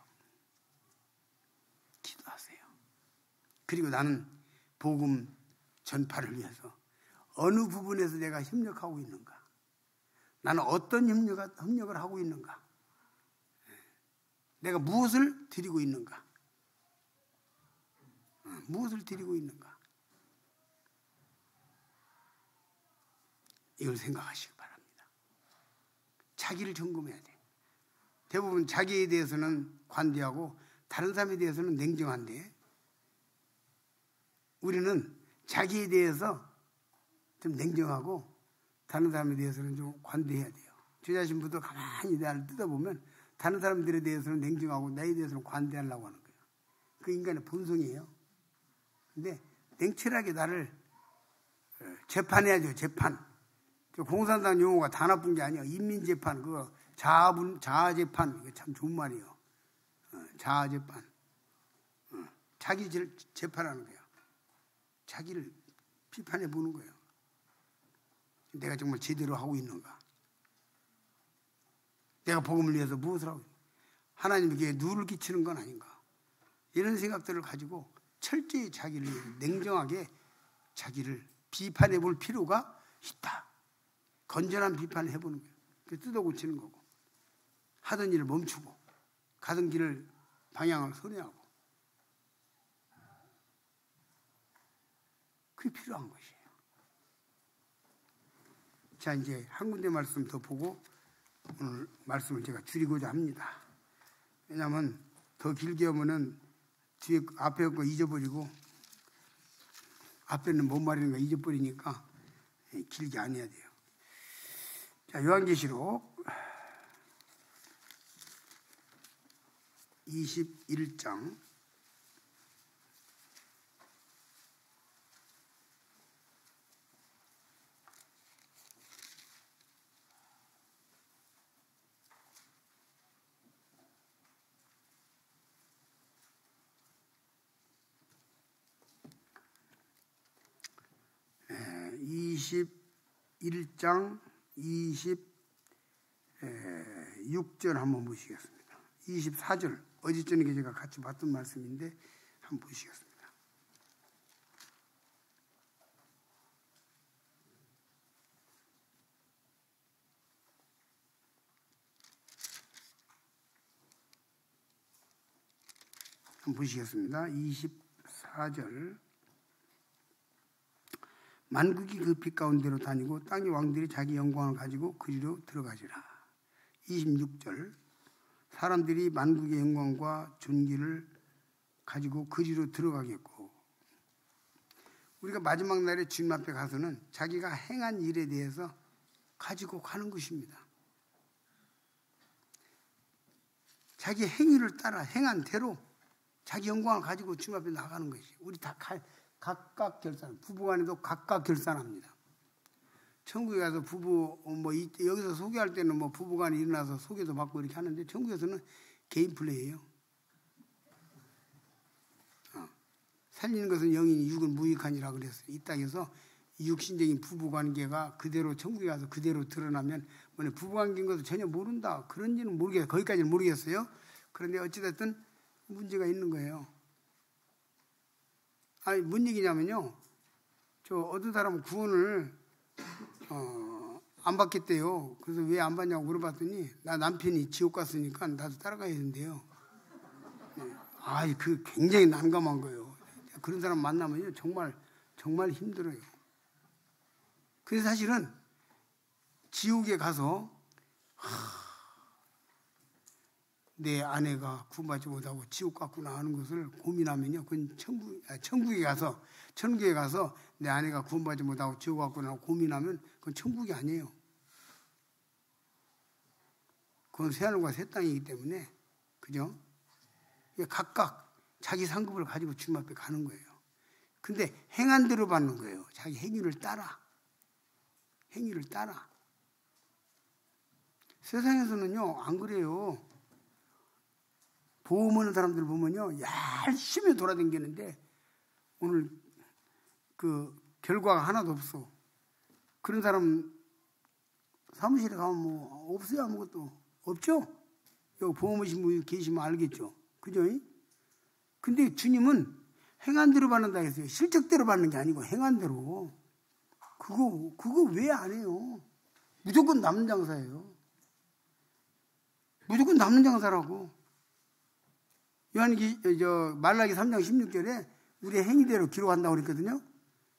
기도하세요. 그리고 나는 복음 전파를 위해서 어느 부분에서 내가 협력하고 있는가? 나는 어떤 협력을 하고 있는가? 내가 무엇을 드리고 있는가? 무엇을 드리고 있는가? 이걸 생각하시기 바랍니다. 자기를 점검해야 돼. 대부분 자기에 대해서는 관대하고 다른 사람에 대해서는 냉정한데 우리는 자기에 대해서 좀 냉정하고 다른 사람에 대해서는 좀 관대해야 돼요. 저 자신부터 가만히 나를 뜯어보면 다른 사람들에 대해서는 냉정하고 나에 대해서는 관대하려고 하는 거예요. 그 인간의 본성이에요. 근데 냉철하게 나를 재판해야죠. 재판. 공산당 용어가 다 나쁜 게 아니에요. 인민재판, 그거 자아재판, 이게 참 좋은 말이에요. 자아재판. 자기 재판하는 거예요. 자기를 비판해 보는 거예요. 내가 정말 제대로 하고 있는가? 내가 복음을 위해서 무엇을 하고 있는가? 하나님에게 누를 끼치는 건 아닌가? 이런 생각들을 가지고 철저히 자기를 냉정하게 자기를 비판해 볼 필요가 있다. 건전한 비판을 해보는 거예요. 뜯어 고치는 거고 하던 일을 멈추고 가던 길을 방향을 선회하고 그게 필요한 것이에요. 자, 이제 한 군데 말씀 더 보고 오늘 말씀을 제가 줄이고자 합니다. 왜냐하면 더 길게 하면은 뒤에 앞에 거 잊어버리고 앞에는 뭔 말인가 잊어버리니까 길게 안 해야 돼요. 자, 요한계시록 21장 21장 26절 한번 보시겠습니다. 24절 어제 저녁에 제가 같이 봤던 말씀인데 한번 보시겠습니다. 한번 보시겠습니다. 24절 만국이 그 빛 가운데로 다니고 땅의 왕들이 자기 영광을 가지고 그리로 들어가지라. 26절 사람들이 만국의 영광과 존귀를 가지고 그리로 들어가겠고 우리가 마지막 날에 주님 앞에 가서는 자기가 행한 일에 대해서 가지고 가는 것입니다. 자기 행위를 따라 행한 대로 자기 영광을 가지고 주님 앞에 나가는 것이 우리 다 각각 결산, 부부간에도 각각 결산합니다. 천국에 가서 부부 여기서 소개할 때는 부부간에 일어나서 소개도 받고 이렇게 하는데 천국에서는 개인 플레이예요. 살리는 것은 영이니 육은 무익하니라 그랬어요. 이 땅에서 육신적인 부부관계가 그대로 천국에 가서 그대로 드러나면 부부관계인 것을 전혀 모른다. 그런지는 모르겠어요. 거기까지는 모르겠어요. 그런데 어찌됐든 문제가 있는 거예요. 아니, 뭔 얘기냐면요. 저 어떤 사람은 구원을 안 받겠대요. 그래서 왜 안 받냐고 물어봤더니 나 남편이 지옥 갔으니까 나도 따라가야 된대요. 그 굉장히 난감한 거예요. 그런 사람 만나면요 정말 힘들어요. 그래서 사실은 지옥에 가서 내 아내가 구원받지 못하고 지옥 갔구나 하는 것을 고민하면요, 그건 천국에 가서 내 아내가 구원받지 못하고 지옥 갔구나 고민하면 그건 천국이 아니에요. 그건 새하늘과 새 땅이기 때문에, 그죠? 각각 자기 상급을 가지고 주님 앞에 가는 거예요. 근데 행한 대로 받는 거예요. 자기 행위를 따라. 세상에서는요 안 그래요. 보험하는 사람들 보면요 열심히 돌아다니는데 오늘 그 결과가 하나도 없어. 그런 사람 사무실에 가면 없어요. 아무것도 없죠. 여기 보험하신 분 계시면 알겠죠. 그죠? 근데 주님은 행한대로 받는다 했어요. 실적대로 받는 게 아니고 행한대로. 그거 왜 안 해요? 무조건 남는 장사예요. 무조건 남는 장사라고. 말라기 3장 16절에 우리의 행위대로 기록한다고 그랬거든요.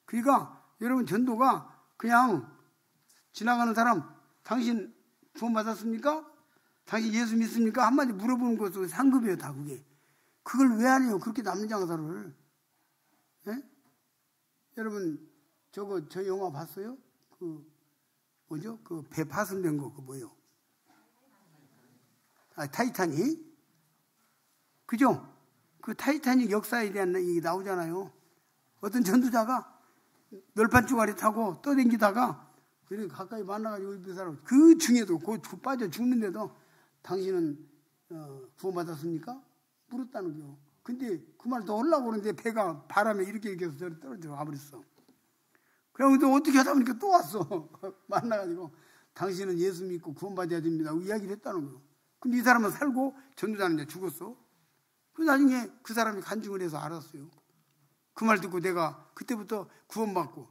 그러니까 여러분 전도가 그냥 지나가는 사람 당신 구원받았습니까? 당신 예수 믿습니까? 한마디 물어보는 것도 상급이에요. 다 그게. 그걸 왜 안 해요? 그렇게 남는 장사를. 예? 여러분 저 영화 봤어요? 뭐죠? 배 파손된 거 뭐예요? 타이타닉? 그죠? 그 타이타닉 역사에 대한 얘기 나오잖아요. 어떤 전도자가 널판 쪼가리 타고 떠댕기다가 그래 가까이 만나가지고 그 사람 그 중에도 곧 빠져 죽는데도 당신은 구원받았습니까? 물었다는 거요. 근데 그 말 더 하려고 그러는데 배가 바람에 이렇게 해서 떨어져 가버렸어. 그래서 어떻게 하다 보니까 또 왔어. 만나가지고 당신은 예수 믿고 구원받아야 됩니다. 이야기를 했다는 거예요. 근데 이 사람은 살고 전도자는 이제 죽었어. 그 나중에 그 사람이 간증을 해서 알았어요. 그 말 듣고 내가 그때부터 구원받고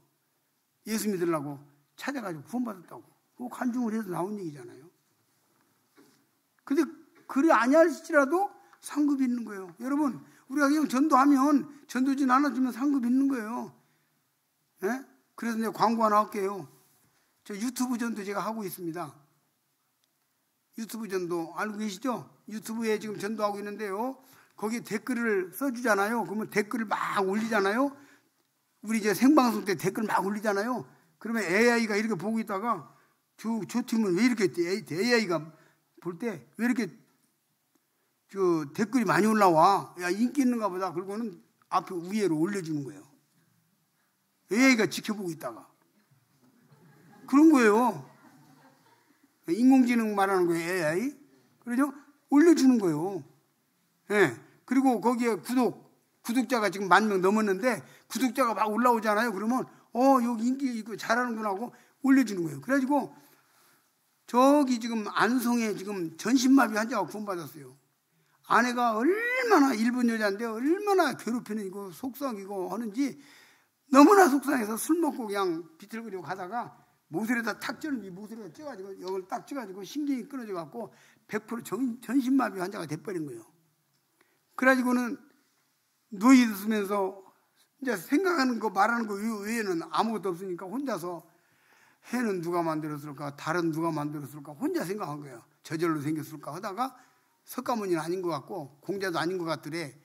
예수 믿으려고 찾아가지고 구원받았다고. 그거 간증을 해서 나온 얘기잖아요. 근데 그리 아니할지라도 상급이 있는 거예요. 여러분 우리가 그냥 전도하면 전도진 안아주면 상급이 있는 거예요. 예? 그래서 내가 광고 하나 할게요. 저 유튜브 전도 제가 하고 있습니다. 유튜브 전도 알고 계시죠? 유튜브에 지금 전도하고 있는데요. 거기 댓글을 써주잖아요. 그러면 댓글을 막 올리잖아요. 우리 이제 생방송 때 댓글 막 올리잖아요. 그러면 AI가 이렇게 보고 있다가 저 팀은 왜 이렇게 AI가 볼 때 왜 이렇게 댓글이 많이 올라와? 야 인기 있는가 보다. 그러고는 앞에 위에로 올려주는 거예요. AI가 지켜보고 있다가 그런 거예요. 인공지능 말하는 거예요. AI. 그러죠? 올려주는 거예요. 예. 그리고 거기에 구독자가 지금 10,000명 넘었는데 구독자가 막 올라오잖아요. 그러면 여기 인기 있고 잘하는구나 하고 올려주는 거예요. 그래가지고 저기 지금 안성에 지금 전신마비 환자가 구원받았어요. 아내가 얼마나 일본 여자인데 얼마나 괴롭히는 이거 속상이고 하는지 너무나 속상해서 술 먹고 그냥 비틀거리고 가다가 모서리에다 탁 찌는지 모서리에다 쪄가지고 이걸 딱 쪄가지고 신경이 끊어져갖고 100% 전신마비 환자가 돼버린 거예요. 그래가지고는 누이 있으면서 이제 생각하는 거 말하는 거 외에는 아무것도 없으니까 혼자서 해는 누가 만들었을까? 달은 누가 만들었을까? 혼자 생각한 거예요. 저절로 생겼을까 하다가 석가모니는 아닌 것 같고 공자도 아닌 것 같더래.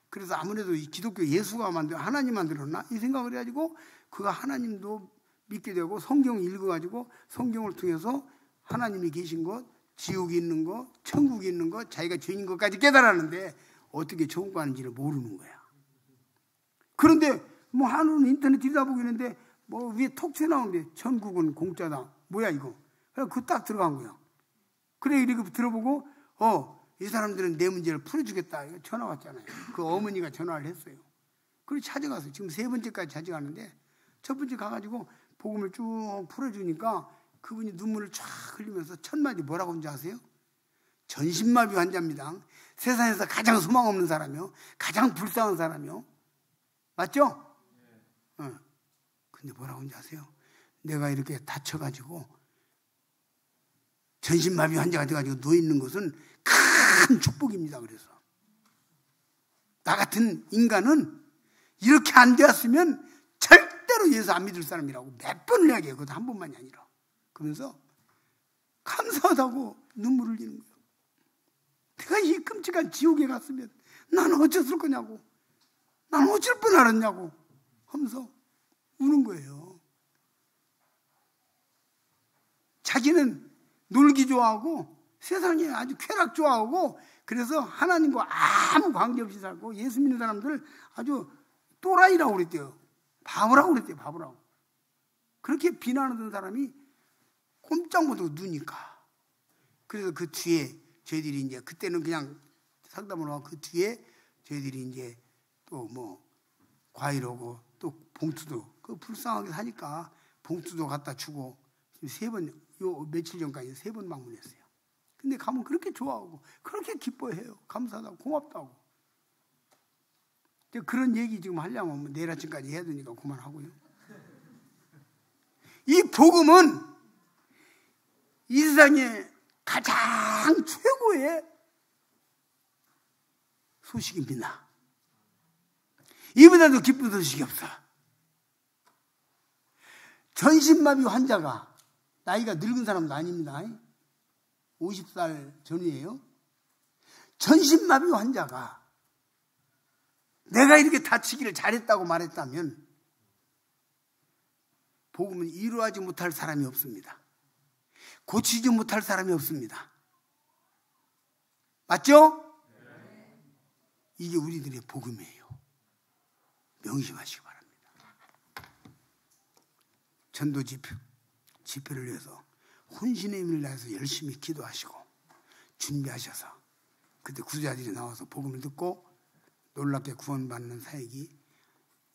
그래서 아무래도 이 기독교 예수가 하나님 만들었나? 이 생각을 해가지고 그가 하나님도 믿게 되고 성경을 읽어가지고 성경을 통해서 하나님이 계신 것, 지옥이 있는 것, 천국이 있는 것, 자기가 죄인인 것까지 깨달았는데 어떻게 천국 가는지를 모르는 거야. 그런데 뭐 하루는 인터넷 들여다보고 있는데 뭐 위에 톡 튀어나오는데 천국은 공짜다. 뭐야 이거. 그래서 그 딱 들어간 거야. 그래 이렇게 들어보고 이 사람들은 내 문제를 풀어주겠다. 이거 전화 왔잖아요. 그 어머니가 전화를 했어요. 그래서 찾아가서 지금 3번째까지 찾아가는데 첫 번째 가가지고 복음을 쭉 풀어주니까 그분이 눈물을 쫙 흘리면서 첫 마디 뭐라고 하는지 아세요? 전신마비 환자입니다. 세상에서 가장 소망 없는 사람이요. 가장 불쌍한 사람이요. 맞죠? 근데 뭐라고 하는지 아세요? 내가 이렇게 다쳐가지고 전신마비 환자가 돼가지고 누워있는 것은 큰 축복입니다. 그래서 나 같은 인간은 이렇게 안 되었으면 절대로 예수 안 믿을 사람이라고 몇 번을 이야기해요. 그것도 한 번만이 아니라. 그러면서 감사하다고 눈물을 흘리는 거예요. 내가 이 끔찍한 지옥에 갔으면 나는 어쩌을 거냐고, 나는 어쩔 뻔 알았냐고 하면서 우는 거예요. 자기는 놀기 좋아하고 세상에 아주 쾌락 좋아하고 그래서 하나님과 아무 관계없이 살고 예수 믿는 사람들 아주 또라이라고 그랬대요. 바보라고 그랬대요. 바보라고. 그렇게 비난하던 사람이 꼼짝 못하고 누니까. 그래서 그 뒤에 저희들이 이제 그때는 그냥 상담을 하고 그 뒤에 저희들이 이제 또 뭐 과일 오고 또 봉투도 그 불쌍하게 사니까 봉투도 갖다 주고 3번 요 며칠 전까지 3번 방문했어요. 근데 가면 그렇게 좋아하고 그렇게 기뻐해요. 감사하다고 고맙다고. 그런 얘기 지금 하려면 내일 아침까지 해야 되니까 그만하고요. 이 복음은 이 세상에 가장 최고의 소식입니다. 이보다도 기쁜 소식이 없어. 전신마비 환자가, 나이가 늙은 사람도 아닙니다. 50살 전이에요. 전신마비 환자가 내가 이렇게 다치기를 잘했다고 말했다면 복음은 이루어하지 못할 사람이 없습니다. 고치지 못할 사람이 없습니다. 맞죠? 이게 우리들의 복음이에요. 명심하시기 바랍니다. 전도 집회를 위해서 혼신의 힘을 다해서 열심히 기도하시고 준비하셔서 그때 구자들이 나와서 복음을 듣고 놀랍게 구원받는 사역이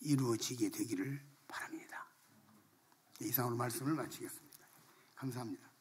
이루어지게 되기를 바랍니다. 이상으로 말씀을 마치겠습니다. 감사합니다.